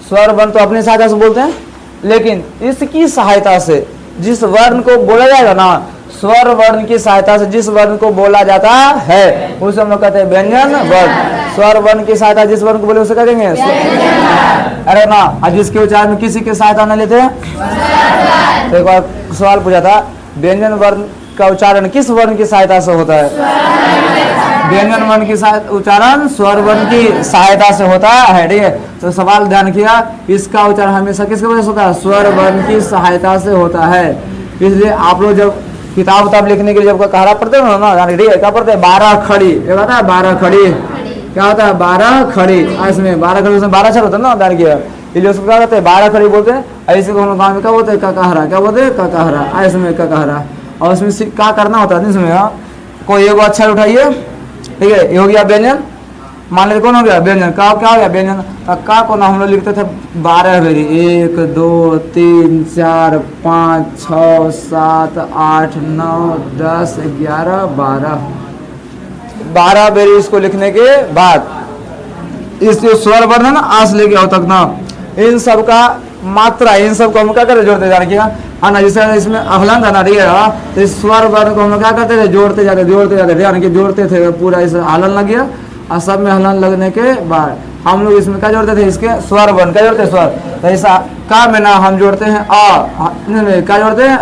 स्वर वर्ण तो अपनी सहायता से बोलते हैं, लेकिन इसकी सहायता से जिस वर्ण को बोला जाएगा ना, स्वर वर्ण की सहायता से जिस वर्ण को बोला जाता है उसे हम लोग कहते हैं व्यंजन वर्ण। स्वर वर्ण की सहायता जिस वर्ण को बोले उसे कहेंगे अरे ना, जिसके उच्चारण में किसी की सहायता न लेते हैं। तो एक बार सवाल पूछा था व्यंजन वर्ण का उच्चारण किस वर्ण की सहायता से होता है? व्यंजन वर्ण की उच्चारण स्वर वर्ण की सहायता से होता है, ठीक है। तो सवाल ध्यान किया, इसका उच्चारण हमेशा किसके वजह से होता है? स्वर वर्ण की सहायता से होता है। इसलिए आप लोग जब किताब लिखने के लिए जब कहारा पढ़ते हो ना, ठीक है, क्या पढ़ते हैं? 12 खड़ी। क्या होता है? 12 खड़ी। क्या होता है? 12 खड़ी। इसमें 12 खड़ी, उसमें 12 अक्षर होता है ना, ध्यान किया। इसलिए उसको क्या कहते हैं? 12 खड़ी बोलते हैं। ऐसे को हम गाँव में क्या बोलते हैं? ककहरा। क्या बोलते हैं? ककहरा। इसमें ककहरा। और उसमें क्या करना होता है इसमें? कोई एक अक्षर उठाइए, ठीक है, ये हो गया व्यंजन। मान लीजिए कौन हो गया? व्यंजन। का क्या हो गया? व्यंजन। का को ना हम लोग लिखते थे 12 बेरी। 1 2 3 4 5 6 7 8 9 10 11 12 बेरी इसको लिखने के बाद इस जो स्वर वर्ण है ना, आस लेके आओ तक ना, इन सब का मात्रा, इन सब को हम क्या करते जोड़ते जाने है ना। जैसे इसमें हलन था ना, ठीक है, तो इस स्वर वर्ण को हम क्या करते थे? जोड़ते जाते यानी कि जोड़ते थे। पूरा इस हलन लग गया और सब में हलन लगने के बाद हम लोग इसमें क्या जोड़ते थे? इसके स्वर वर्ण। क्या जोड़ते? स्वर। तो ऐसा का में ना हम जोड़ते हैं क्या जोड़ते हैं?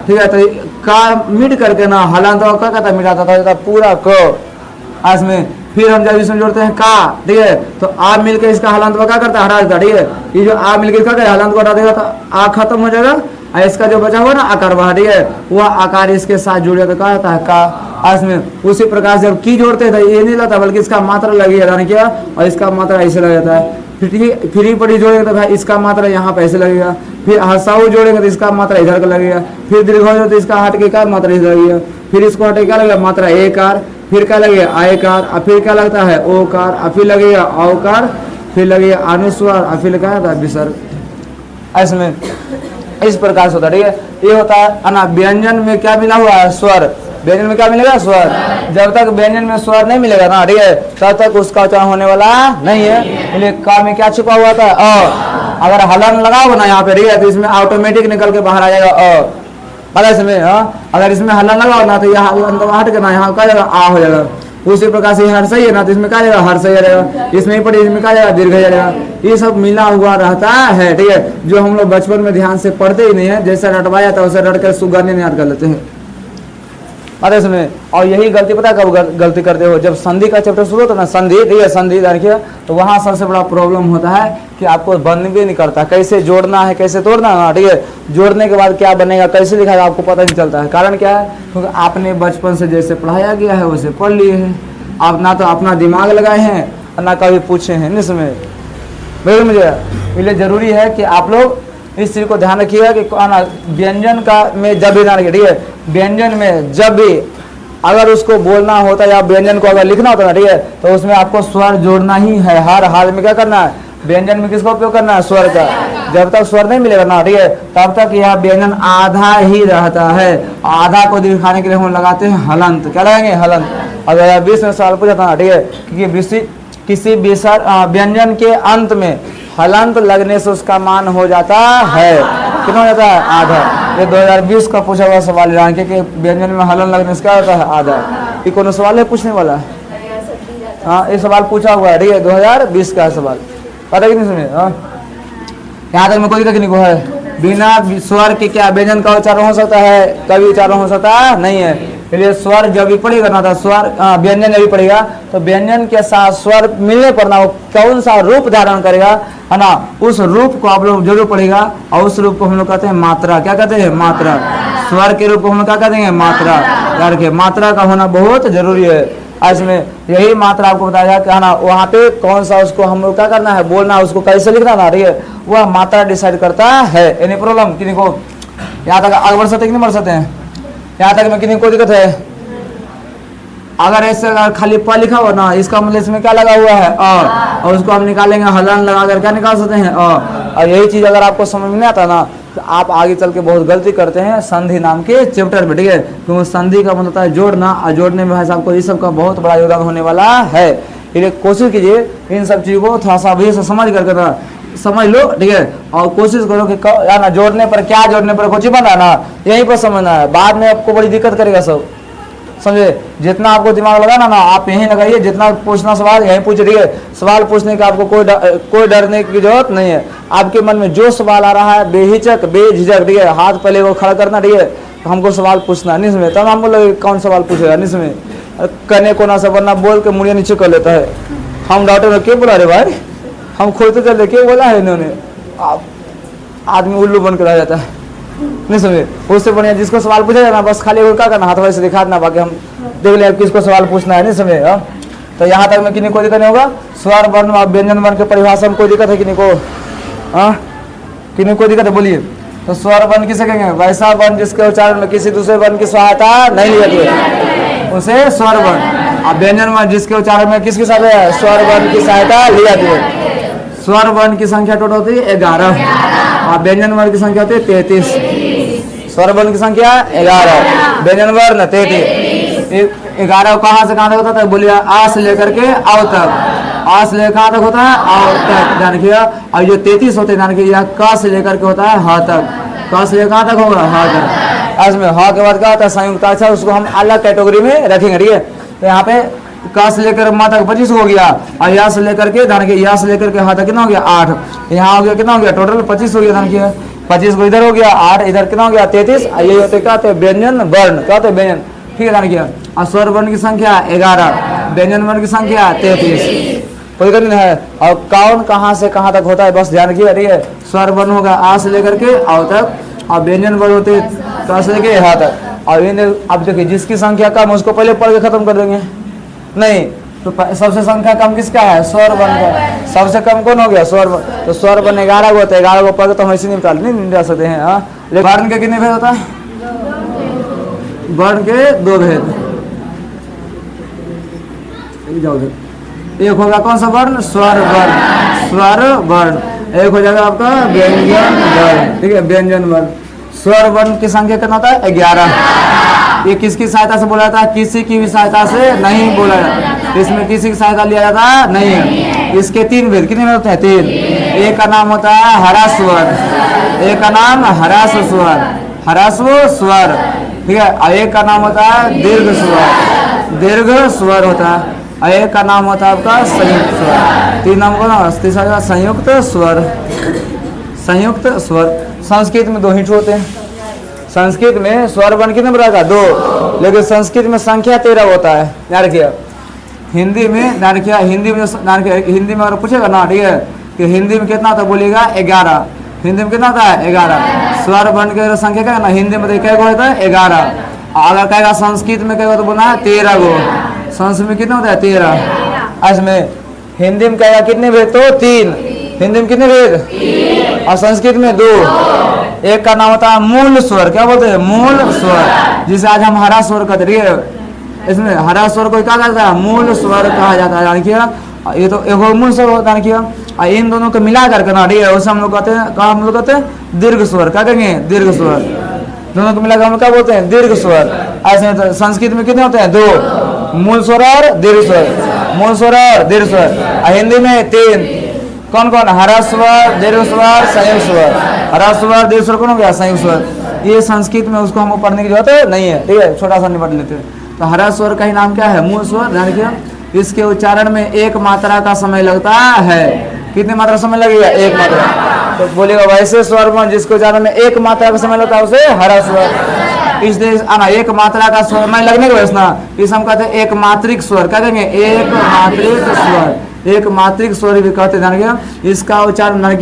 ठीक है। तो का मिट करके ना हलन तो क्या कहता? मिटाता था पूरा क। इसमें फिर हम जब इसमें जोड़ते हैं का, ठीक है, तो आ मिलकर इसका हलांत क्या करता है? हटा देता, ठीक है। ये जो आ मिलकर क्या करे? हलांत को हटा देगा तो आ खत्म हो जाएगा और इसका जो बचा हुआ ना आकार वहाँ, ठीक है, वह आकार इसके साथ जुड़े तो क्या होता है? का। इसमें उसी प्रकार से जब की जोड़ते थे ये नहीं लगता बल्कि इसका मात्रा लगेगा, यानी क्या, और इसका मात्रा ऐसे लग जाता है। फिर पड़ी जोड़ेंगे तो भाई इसका मात्रा यहाँ पे ऐसे लगेगा। फिर हसाऊ जोड़ेंगे तो इसका मात्रा इधर का लगेगा। फिर दीर्घ जोड़े तो इसका हट के क्या मात्रा इधर लगेगा। फिर इसको हटे क्या लगेगा? मात्रा एकार। फिर क्या लगेगा? आयकार। और फिर क्या लगता है? ओकार। और फिर लगेगा औकार। फिर लगेगा अनुस्वार। और फिर क्या होता है? विसर्ग। इसमें इस प्रकार से होता है, ठीक है। ये होता है ना व्यंजन में क्या मिला हुआ है? स्वर। व्यंजन में क्या मिलेगा? स्वर। जब तक व्यंजन में स्वर नहीं मिलेगा ना, ठीक है, तब तक उसका उच्चारण होने वाला नहीं है। इसलिए का में क्या छुपा हुआ था? अगर हलन लगाओगे ना यहाँ पे, ठीक है, तो इसमें ऑटोमेटिक निकल के बाहर आ जाएगा पता इसमें। अगर इसमें हलन लगाओ ना तो यहाँ हलन तो हट के ना यहाँ क्या जाएगा? आ हो जाएगा। उसी प्रकार से हर सही है ना तो इसमें क्या जाएगा? हर सही रहेगा। इसमें ही पड़ी इसमें क्या जाएगा? दीर्घ जाएगा। ये सब मिला हुआ रहता है, ठीक है, जो हम लोग बचपन में ध्यान से पढ़ते ही नहीं है। जैसे रटवाया जाता है उसे रट कर सुगंध याद कर लेते हैं पता इसमें। और यही गलती पता कब गलती करते हो? जब संधि का चैप्टर शुरू होता है ना, संधि, ठीक है, संधि देखिए, तो वहाँ सबसे बड़ा प्रॉब्लम होता है कि आपको बन भी नहीं करता, कैसे जोड़ना है कैसे तोड़ना है, ठीक है, जोड़ने के बाद क्या बनेगा कैसे लिखा आपको पता नहीं चलता है। कारण क्या है? क्योंकि आपने बचपन से जैसे पढ़ाया गया है वैसे पढ़ लिए हैं, आप ना तो अपना दिमाग लगाए हैं और ना कभी पूछे हैं इसमें। बिल्कुल मुझे इसलिए जरूरी है कि आप लोग इस चीज को ध्यान रखिएगा कि व्यंजन का में जब भी ध्यान रखिए, ठीक है, व्यंजन में जब भी अगर उसको बोलना होता या व्यंजन को अगर लिखना होता ना, ठीक है, तो उसमें आपको स्वर जोड़ना ही है। हर हाल में क्या करना है, व्यंजन में किसका उपयोग करना है, स्वर का। जब तक स्वर नहीं मिलेगा ना, ठीक है, तब तक यह व्यंजन आधा ही रहता है। आधा को दिखाने के लिए हम लगाते हैं हलंत। क्या लगाएंगे, हलंत। अगर 20 में सवाल पूछा था ना, ठीक है, क्योंकि किसी व्यंजन के अंत में हलंत लगने से उसका मान हो जाता है, कितना हो जाता है, आधा। ये 2020 का पूछा हुआ सवाल है कि व्यंजन में हलन लगने से क्या होता है, आधा। ये कौन सवाल है पूछने वाला? हाँ, ये सवाल पूछा हुआ है, ठीक है, 2020 का सवाल। पता कि नहीं सुनिए। यहाँ तक में कोई दिक्कत नहीं को है। बिना स्वर के क्या व्यंजन का उच्चारण हो सकता है, कभी उच्चारण हो सकता नहीं है। इसलिए स्वर जब भी पड़ेगा ना, था स्वर व्यंजन जब भी पड़ेगा तो व्यंजन के साथ स्वर मिलने पर ना वो कौन सा रूप धारण करेगा, है ना, उस रूप को आप लोग जरूर पड़ेगा। और उस रूप को हम लोग कहते हैं मात्रा। क्या कहते हैं, मात्रा। स्वर के रूप को हम लोग क्या कहते हैं, मात्रा। यार के मात्रा का होना बहुत जरूरी है। इसमें यही मात्रा आपको बताया जाए कि, है ना, वहाँ पे कौन सा उसको हम लोग क्या करना है, बोलना, उसको कैसे लिखना ना, ठीक है, वह मात्रा डिसाइड करता है। एनी प्रॉब्लम किन्हीं को? यहाँ तक आगे बढ़ सकते कि नहीं बढ़ सकते हैं? यहाँ तक में किन्हीं को दिक्कत है? अगर ऐसे अगर खाली प लिखा हो ना, इसका मतलब इसमें क्या लगा हुआ है, अ, और उसको हम निकालेंगे हलन लगा कर, क्या निकाल सकते हैं, अ। और यही चीज अगर आपको समझ में नहीं आता ना, तो आप आगे चल के बहुत गलती करते हैं संधि नाम के चैप्टर में, ठीक है, क्योंकि संधि का मतलब होता है जोड़ना, और जोड़ने में भाई साहब को इस सब का बहुत बड़ा योगदान होने वाला है। इसलिए कोशिश कीजिए इन सब चीज़ों को थोड़ा सा भी समझ करके समझ लो, ठीक है, और कोशिश करो कि ना जोड़ने पर क्या, जोड़ने पर कुछ बना ना, यहीं पर समझना है। बाद में आपको बड़ी दिक्कत करेगा सब, समझे। जितना आपको दिमाग लगाना ना, आप यहीं लगाइए। जितना पूछना सवाल यहीं पूछिए, ठीक है। सवाल पूछने का आपको कोई डरने की जरूरत नहीं है। आपके मन में जो सवाल आ रहा है बेहिचक बेझिझक, ठीक है, हाथ पहले को खड़ा करना, ठीक है, तो हमको सवाल पूछना नहीं समझे, तब हमको लगे कौन सवाल पूछेगा, नहीं समझे। कहने को ना सब वरना बोल के मुड़िया नीचे कर लेता है। हम डॉक्टर क्यों बोला रे भाई, हम खोलते चलते क्यों बोला है इन्होंने, आदमी उल्लू बन कर आ जाता है, नहीं समझे। उससे बढ़िया जिसको सवाल पूछा जाए ना, बस खाली क्या करना, हाथ वैसे दिखा देना, बाकी हम देख ले किसको सवाल पूछना है, नहीं समझे। तो यहाँ तक में किन्हीं कोई दिक्कत नहीं होगा। स्वर वर्ण और व्यंजन वर्ण के परिभाषा में कोई दिक्कत है किन्हीं को? किन्हीं कोई दिक्कत है, बोलिए। तो स्वर वर्ण किसे कहेंगे? वैसा वर्ण जिसके उच्चारण में किसी दूसरे वर्ण की सहायता नहीं ली जाती है, उसे स्वर वर्ण। और व्यंजन वर्ण जिसके उच्चारण में किसकी सहायता, स्वर वर्ण की सहायता ली जाती है। स्वर वर्ण की संख्या टोटल होती है 11 और व्यंजन वर्ण की संख्या होती है 33। स्वर वर्ण की संख्या 11, व्यंजन वर्ण 33। 11 कहाँ से कहाँ तक होता है, बोलिए, आ से लेकर के आओ तक। आ से लेकर कहाँ तक होता है, आओ तक, ध्यान रखिए। और जो 33 होते हैं, ध्यान रखिए, क से लेकर के होता है ह तक। क से लेकर कहाँ तक होगा, ह तक। इसमें ह के बाद क्या होता है, संयुक्त अक्षर, उसको हम अलग कैटेगरी में रखेंगे, ठीक है। तो यहाँ पे क से लेकर म तक 25 हो गया, और या से लेकर के ध्यान रखिए, या से लेकर के ह तक कितना हो गया, 8। यहाँ हो गया कितना हो गया, टोटल 25 हो गया, ध्यान रखिए। 25 को इधर हो गया, 8 इधर कितना हो गया, 33। ये होते क्या होते हैं, व्यंजन वर्ण, क्या होते हैं, व्यंजन, ठीक है, ध्यान रखिए। और स्वर वर्ण की संख्या 11, व्यंजन वर्ण की संख्या 33। कोई नहीं है। और कौन कहाँ से कहाँ तक होता है, बस ध्यान रखिए, ठीक है। स्वर वर्ण होगा आ से लेकर के आओ तक, और व्यंजन वर्ण होते क से लेकर यहाँ तक। और अब देखिए, जिसकी संख्या कम उसको पहले पढ़ के खत्म कर देंगे, नहीं तो सबसे संख्या कम किसका है, स्वर वर्ण का। सबसे कम कौन हो गया, स्वर वर्ण। तो स्वर वर्ण 11 को होता है, 11 को पढ़ तो हम ऐसे नहीं निकाल सकते हैं। लेकिन वर्ण के कितने भेद होता है, वर्ण के 2 भेद। एक होगा कौन सा वर्ण, स्वर वर्ण, स्वर वर्ण। एक हो जाएगा आपका व्यंजन वर्ण, ठीक है, व्यंजन वर्ण। स्वर वर्ण की संख्या कितना होता है, 11। ये किसकी सहायता से बोला जाता है, किसी की भी सहायता से नहीं बोला जाता, इसमें किसी की सहायता लिया जाता नहीं है। इसके 3 भेद, कितने भेद होते हैं, 3। एक का नाम होता है ह्रस्व स्वर, एक का नाम ह्रस्व स्वर, ह्रस्व स्वर, ठीक है। और एक का नाम होता है दीर्घ स्वर, दीर्घ स्वर होता है। और एक का नाम होता है आपका संयुक्त स्वर। 3 नाम को ना, तीसरा संयुक्त स्वर, संयुक्त स्वर। संस्कृत में 2 हिट होते हैं। संस्कृत में स्वर वर्ण कितने प्रकार का, 2, लेकिन संस्कृत में संख्या 13 होता है, ध्यान रखिए। हिंदी में ध्यान रखिए, हिंदी में हिंदी में अगर पूछेगा ना, ठीक है, कि हिंदी में कितना होता है, बोलिएगा 11। हिंदी में कितना होता है, 11। स्वर वर्ण की संख्या क्या है ना, हिंदी में कै गो होता है, 11। अगर कहेगा संस्कृत में कहेगा तो बोलना है 13 गो। संस्कृत में कितना होता है, 13। इसमें हिंदी में कहेगा कितने भेद, तो 3। हिंदी में कितने भेद, और संस्कृत में 2। एक का नाम होता है मूल स्वर, क्या बोलते हैं, मूल स्वर, जिसे आज हम हरा स्वर कहते हैं। इसमें हरा स्वर को क्या कहता है, मूल स्वर कहा जाता है। देखिए ये तो एक मूल स्वर होता है। देखिए इन दोनों को मिला करके ना, ठीक है, उसे हम लोग कहते हैं, कहा हम लोग कहते हैं दीर्घ स्वर। क्या कहेंगे, दीर्घ स्वर। दोनों को मिलाकर हम क्या बोलते हैं, दीर्घ स्वर। ऐसे तो संस्कृत में कितने होते हैं, दो, मूल स्वर और दीर्घ स्वर, मूल स्वर और दीर्घ स्वर। हिंदी में तीन, कौन कौन, हरा स्वर, दीर्घ स्वर, संयुक्त स्वर। हरा स्वर, दीर्घ स्वर कौन हो गया, संयुक्त स्वर। ये संस्कृत में उसको हमको पढ़ने की जरूरत नहीं है, ठीक है, छोटा सा निपट लेते हैं। तो हरा स्वर का ही नाम क्या है, मूल स्वर। ध्यान रखिए इसके उच्चारण में एक मात्रा का समय लगता है। कितनी मात्रा समय लगेगा, एक मात्रा। तो बोलेगा वैसे स्वर में जिसके उच्चारण में एक मात्रा का समय लगता है उसे हरा स्वर। इसलिए एक मात्रा का समय लगने के वजह से इसे हम कहते हैं एक मात्रिक स्वर। क्या कहेंगे, एक मात्रिक स्वर, एक मात्रिक स्वर भी कहते हैं। इसका उच्चारण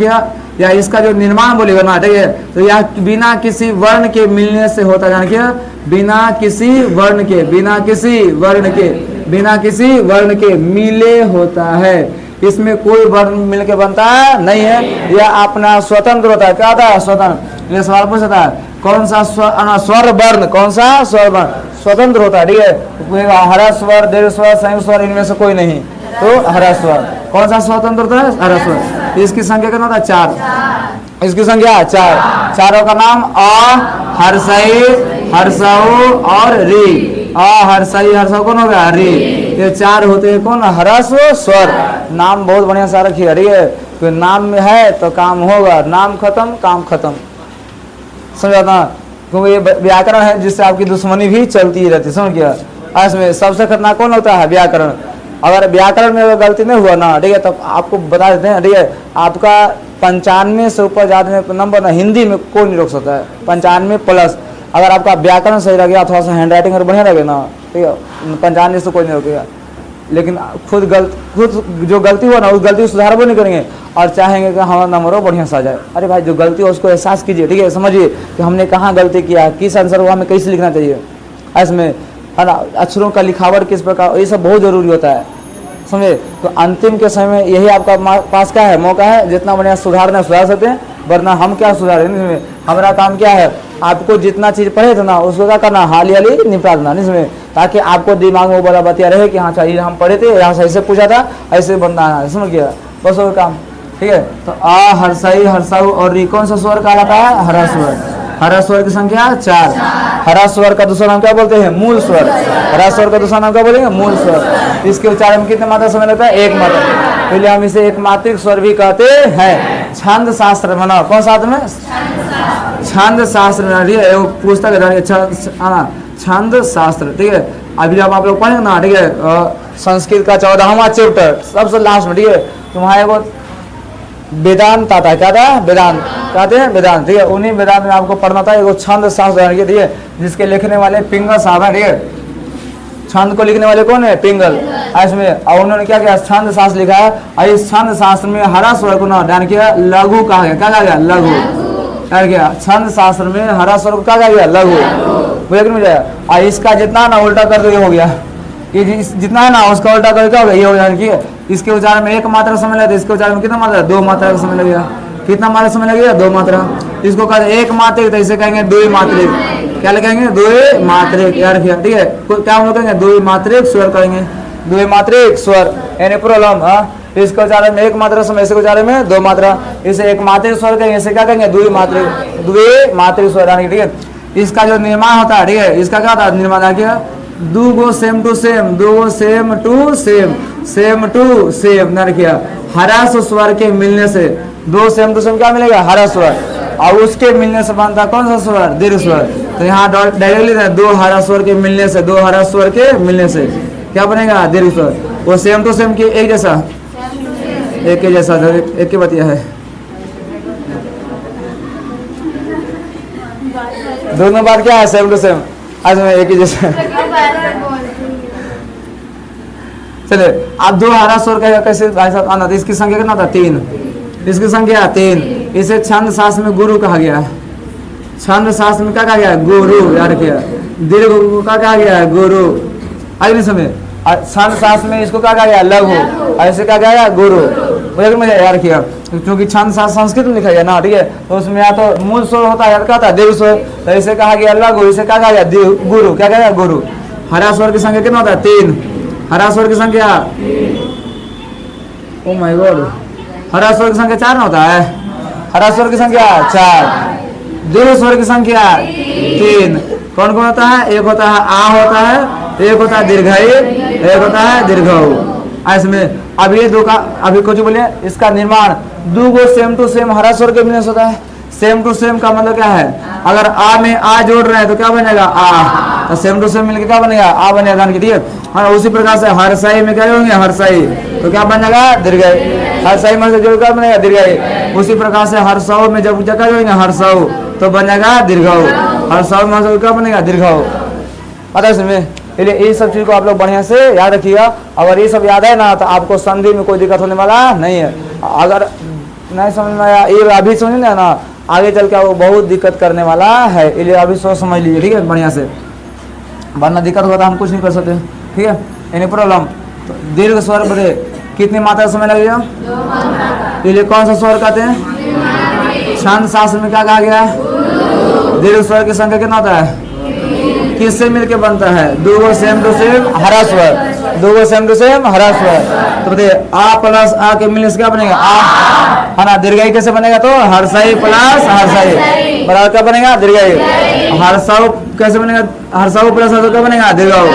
या इसका जो निर्माण बोलेगा ना, ठीक है, तो यह बिना किसी वर्ण के मिलने से होता है। बिना किसी वर्ण के, बिना किसी वर्ण के, बिना किसी वर्ण के मिले होता है। इसमें कोई वर्ण मिल के बनता नहीं है, यह अपना स्वतंत्र होता है। क्या होता है, स्वतंत्र। ये सवाल पूछता है कौन सा स्वर वर्ण, कौन सा स्वर वर्ण स्वतंत्र होता है, ठीक है। हरा स्वर, दीर्घ स्वर, संयुक्त स्वर, इनमें से कोई नहीं, तो हरा स्वर। कौन सा स्वतंत्र होता है, हरा स्वर। इसकी संख्या कितना होता है, 4। इसकी संख्या 4। चारों का नाम अ, हर्षई, हर्षऊ और री। अ, हर्षई, हर्षऊ कौन हो गया, री। ये 4 होते हैं कौन, हरस्व स्वर। नाम बहुत बढ़िया सा रखिए, ठीक है, तो नाम में है तो काम होगा, नाम खत्म काम खत्म, समझाता। क्योंकि ये व्याकरण है जिससे आपकी दुश्मनी भी चलती ही रहती है, समझ गया। इसमें सबसे खतरनाक कौन होता है, व्याकरण। अगर व्याकरण में गलती नहीं हुआ ना, ठीक है, तब आपको बता देते हैं, ठीक है, आपका 95 से ऊपर ज्यादा नंबर ना हिंदी में कोई नहीं रोक सकता है, 95 प्लस। अगर आपका व्याकरण सही लगे, थोड़ा सा हैंड राइटिंग अगर बढ़िया लगे ना, ठीक है, 95 से कोई नहीं रोकेगा। लेकिन खुद जो गलती हुआ ना, उस गलती को सुधार वो नहीं करेंगे और चाहेंगे कि हमारा नंबर हो बढ़िया से आ जाए। अरे भाई, जो गलती हो उसको एहसास कीजिए, ठीक है, समझिए कि हमने कहाँ गलती किया, किस आंसर को हमें कैसे लिखना चाहिए, इसमें है ना, अक्षरों का लिखावट किस प्रकार, ये सब बहुत जरूरी होता है, समझे। तो अंतिम के समय में यही आपका पास क्या है, मौका है, जितना बढ़िया सुधारना सुधार सकते हैं, वरना हम क्या सुधारें। इसमें हमारा काम क्या है, आपको जितना चीज़ पढ़े थे ना उसको क्या करना, हाली हाली निपटा देना इसमें, ताकि आपको दिमाग में वो बड़ा बतिया रहे कि हाँ चाहिए हम पढ़े थे, यहाँ से ऐसे पूछा था, ऐसे बनना है, समझ गया, बस वो काम, ठीक है। तो आ, हर्षई, हर्षऊ और री कौन सा स्वर कहलाता है, हरा स्वर। हरा स्वर की संख्या 4। हरा स्वर का दूसरा नाम क्या बोलते हैं, मूल स्वर। हरा स्वर का दूसरा नाम क्या बोलेंगे, मूल स्वर। इसके उच्चारण में कितने मात्रा समय लगता है, एक मात्रा। पहले हम इसे एक मात्रिक स्वर भी कहते हैं। छंद शास्त्र बनाओ, कौन शास्त्र में, छंद शास्त्र में पुस्तक है, छंद शास्त्र, ठीक है। अभी जब आप लोग पढ़ेंगे ना, ठीक है, संस्कृत का 14वां चैप्टर सबसे लास्ट में, ठीक है, तुम्हारे को वेदांत आता है। क्या था, वेदांत कहते हैं, वेदांत, ठीक है। उन्हीं वेदांत में आपको पढ़ना था। एगो छंद शास्त्र, ठीक है, जिसके लिखने वाले पिंगल साहब हैं, ठीक है। छंद को लिखने वाले कौन है, पिंगल। इसमें और उन्होंने क्या किया, छंद शास्त्र लिखा है। और इस छंद शास्त्र में हरा स्वर को ना ध्यान किया, लघु कहा गया। क्या कहा गया, लघु। क्या गया, छंद शास्त्र में हरा स्वर को क्या कहा गया, लघु। मुझे और इसका जितना ना उल्टा कर दो ये हो गया, ये जितना है ना उसका उल्टा कर क्या हो गया, ये हो गया। इसके उच्चारण में एक मात्रा समय लगता है, इसके उच्चारण में कितना मात्रा, 2 मात्रा का समय लगेगा। कितना मात्रा समय लगेगा, 2 मात्रा। इसको कहते हैं एक मात्रिक, तो इसे कहेंगे 2 मात्रिक। क्या लिखेंगे, 2 मात्रिक, यार ठीक है। क्या हम लोग कहेंगे, 2 मात्रिक स्वर कहेंगे, 2 मात्रिक स्वर यानी प्रोलम। इसके उच्चारण में एक मात्रा समय, इसके उच्चारण में 2 मात्रा। इसे एक मात्रिक स्वर कहेंगे, इसे क्या कहेंगे, 2 मात्रिक स्वर, ठीक है। इसका जो निर्माण होता है, ठीक है, इसका क्या होता है निर्माण, क्या, 2 go same to same, 2 go same to same, same to same ना किया। हरा स्वर के मिलने से 2 सेम टू सेम क्या मिलेगा, हरा स्वर। और उसके मिलने से बनता कौन सा स्वर, दीर्घ स्वर। तो यहाँ डायरेक्टली 2 हरा स्वर के मिलने से, 2 हरा स्वर के मिलने से क्या बनेगा, दीर्घ स्वर। वो सेम टू सेम की एक जैसा, एक ही जैसा, एक ही बतिया है। दोनों बार क्या है, सेम टू सेम, आज में एक ही जैसा। चलिए अब 2 हरा स्वर का कैसे आना था, इसकी संख्या कितना था, 3। इसकी संख्या 3। इसे छंद शास्त्र में गुरु कहा गया है। छंद शास्त्र में क्या कहा गया है, गुरु, याद रखिए। दीर्घ को क्या कहा गया है, गुरु। अगले समय छंद शास्त्र में इसको क्या कहा गया, लघु। ऐसे क्या कहा गया, गुरु। मुझे याद रखिएगा, क्योंकि छंद शास्त्र संस्कृत में लिखा गया ना, ठीक है, तो उसमें या तो मूल स्वर होता है, क्या था, दीर्घ स्वर। तो इसे कहा गया लघु, इसे क्या कहा गया, गुरु। क्या कहा गया, गुरु। हरा स्वर की संख्या कितना होता है? 3। हरा स्वर की संख्या, ओ माय गॉड, हरा स्वर की संख्या 4 ना होता है? हरा स्वर की संख्या 4। दीर्घ स्वर की संख्या 3। कौन कौन होता है? एक होता है आ होता है, एक होता है दीर्घई, एक होता है दीर्घऊ। इसमें अब ये दो का अभी कुछ बोलिए, इसका निर्माण दो गो सेम टू सेम हरा स्वर के मिलने से होता है। सेम टू सेम का मतलब क्या है? अगर आ में आ जोड़ रहे हैं तो क्या बनेगा? आ। तो सेम टू सेम मिलकर क्या बनेगा? आ बनेगा। ध्यान कीजिए। और उसी प्रकार से हर्षाई में क्या होंगे? हर्षाई, तो क्या बन जाएगा? दीर्घई। हर्षाई में से जोड़ क्या बनेगा? दीर्घई। उसी प्रकार से हर्षाऊ में जब क्या जोड़ेंगे? हर्षाऊ, तो बन जाएगा दीर्घऊ। हर्षाऊ में क्या बनेगा? दीर्घऊ। पता है इसमें? इसलिए ये सब चीज को आप लोग बढ़िया से याद रखिएगा। अगर ये सब याद है ना तो आपको संधि में कोई दिक्कत होने वाला नहीं है। अगर नहीं समझ में आया, ये अभी समझ लिया ना, आगे चल के वो बहुत दिक्कत करने वाला है। इसलिए अभी सोच समझ लीजिए, ठीक है, बढ़िया से, वरना दिक्कत होगा तो हम कुछ नहीं कर सकते। ठीक है, एनी प्रॉब्लम? तो दीर्घ स्वर बदे कितनी मात्रा समय लगेगा? इसलिए कौन सा स्वर कहते हैं? छंद शास्त्र में क्या कहा गया है? दीर्घ स्वर की संख्या कितना होता है? किससे मिलके बनता है? दो गो सेम टू सेम हरा स्वर, दो गो सेम टू सेम हरा स्वर। तो बताइए आ प्लस आ के मिलने से क्या बनेगा? आ, है ना। दीर्घई कैसे बनेगा? तो हर्षाई प्लस हर्षाई बराबर क्या बनेगा? दीर्घई। हर्षाऊ कैसे बनेगा? हर्षाऊ प्लस हर्षाऊ क्या बनेगा? दीर्घाऊ।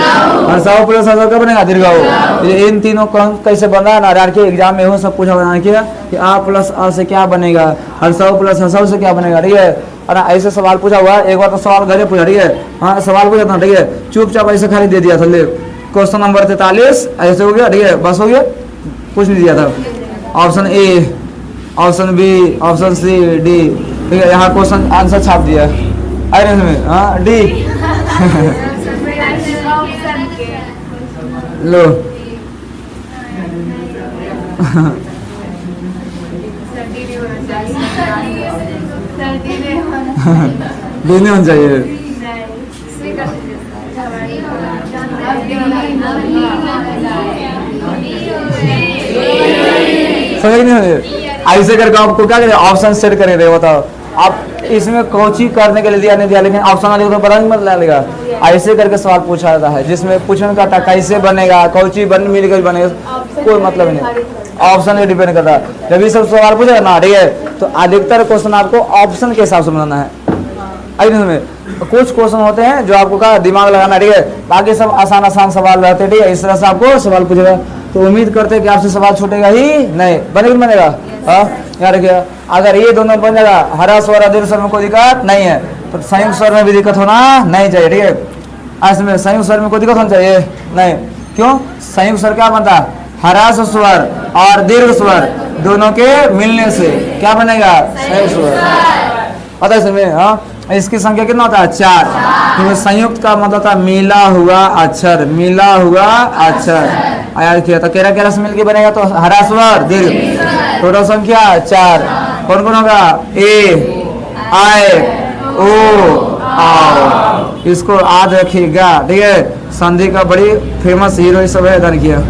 हर्षाऊ प्लस हर्षाऊ क्या बनेगा? दीर्घाऊ। इन तीनों का कैसे बन रहा है ना, के एग्जाम में हो सब पूछा बना किया कि आ प्लस आ से क्या बनेगा, हर्षाऊ प्लस हर्षाऊ से क्या बनेगा। ठीक है, और ऐसे सवाल पूछा हुआ। एक बार तो सवाल घरे पूछा, ठीक है, हाँ सवाल पूछा था, ठीक है, चुपचाप ऐसे खाली दे दिया था। ले क्वेश्चन नंबर 43 ऐसे हो गया, ठीक है, बस हो गया, कुछ नहीं दिया था। Option A, option B, option C, D, ठीक है, यहाँ क्वेश्चन आंसर छाप दिया अरे में, हाँ डी लो डी नहीं होना चाहिए। समझ नहीं ऐसे करके आपको क्या करें? ऑप्शन सेट करेंगे। बताओ आप इसमें कोची करने के लिए दिया नहीं दिया, लेकिन ऑप्शन वाले तो बड़ा मत लगेगा। ऐसे करके सवाल पूछा जाता है जिसमें पूछने का था कैसे बनेगा, कोची बन मिलकर बनेगा, कोई मतलब नहीं, ऑप्शन पे डिपेंड करता है। जब ये सब सवाल पूछेगा ना, ठीक है, तो अधिकतर क्वेश्चन आपको ऑप्शन के हिसाब से बनाना है। में कुछ क्वेश्चन होते हैं जो आपको का दिमाग लगाना, ठीक है, बाकी सब आसान आसान सवाल रहते हैं, ठीक है, इस तरह से आपको सवाल पूछेगा। तो उम्मीद करते हैं कि आपसे सवाल छूटेगा ही नहीं, बनेगा। हाँ याद रखिएगा, अगर ये दोनों बन जाएगा, हरा स्वर और दीर्घ स्वर में कोई दिक्कत नहीं है, तो संयुक्त स्वर में भी दिक्कत होना नहीं चाहिए। ठीक है, इसमें संयुक्त स्वर में कोई दिक्कत होना चाहिए नहीं। क्यों? संयुक्त स्वर क्या बनता है? हरा स्वर और दीर्घ स्वर दोनों के मिलने से क्या बनेगा? संयुक्त स्वर। पता है इसमें? हाँ, इसकी संख्या कितना होता है? 4। तो संयुक्त का मतलब था मिला हुआ अक्षर, मिला हुआ अक्षर। याद किया तो केरा केरा से मिलके बनेगा तो हरा स्वर दीर्घ, टोटल संख्या 4। कौन कौन होगा? ए, आए, ओ, आओ। इसको याद रखिएगा, ठीक है। संधि का बड़ी फेमस हीरो ये सब है, धन किया,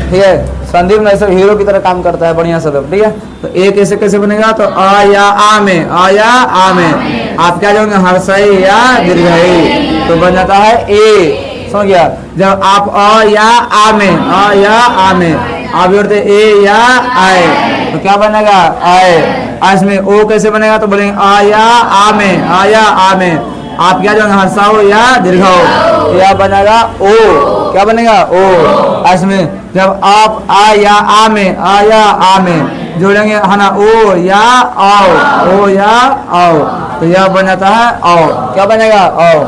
ठीक है। संदीप ने सब हीरो की तरह काम करता है, बढ़िया से, ठीक है। तो ए कैसे कैसे बनेगा? तो आ या आ में, आ या आ में आप क्या जाओगे? हर्षई या दीर्घई, तो बन जाता है ए। समझ गया? जब आप अ या आ में, आ या आ में आप जोड़ते ए या आए, तो क्या बनेगा? आए। इसमें ओ कैसे बनेगा? तो बोलेंगे आ या आ में, आ या आ में आप क्या जाओगे? हर्षाओ या दीर्घाओ, या बनेगा ओ। क्या बनेगा? ओ। इसमें जब आप आ या आ में, आ या आ में जोड़ेंगे, है ना, ओ या आओ, ओ या आओ, तो यह बन जाता है आओ। क्या बनेगा? आओ।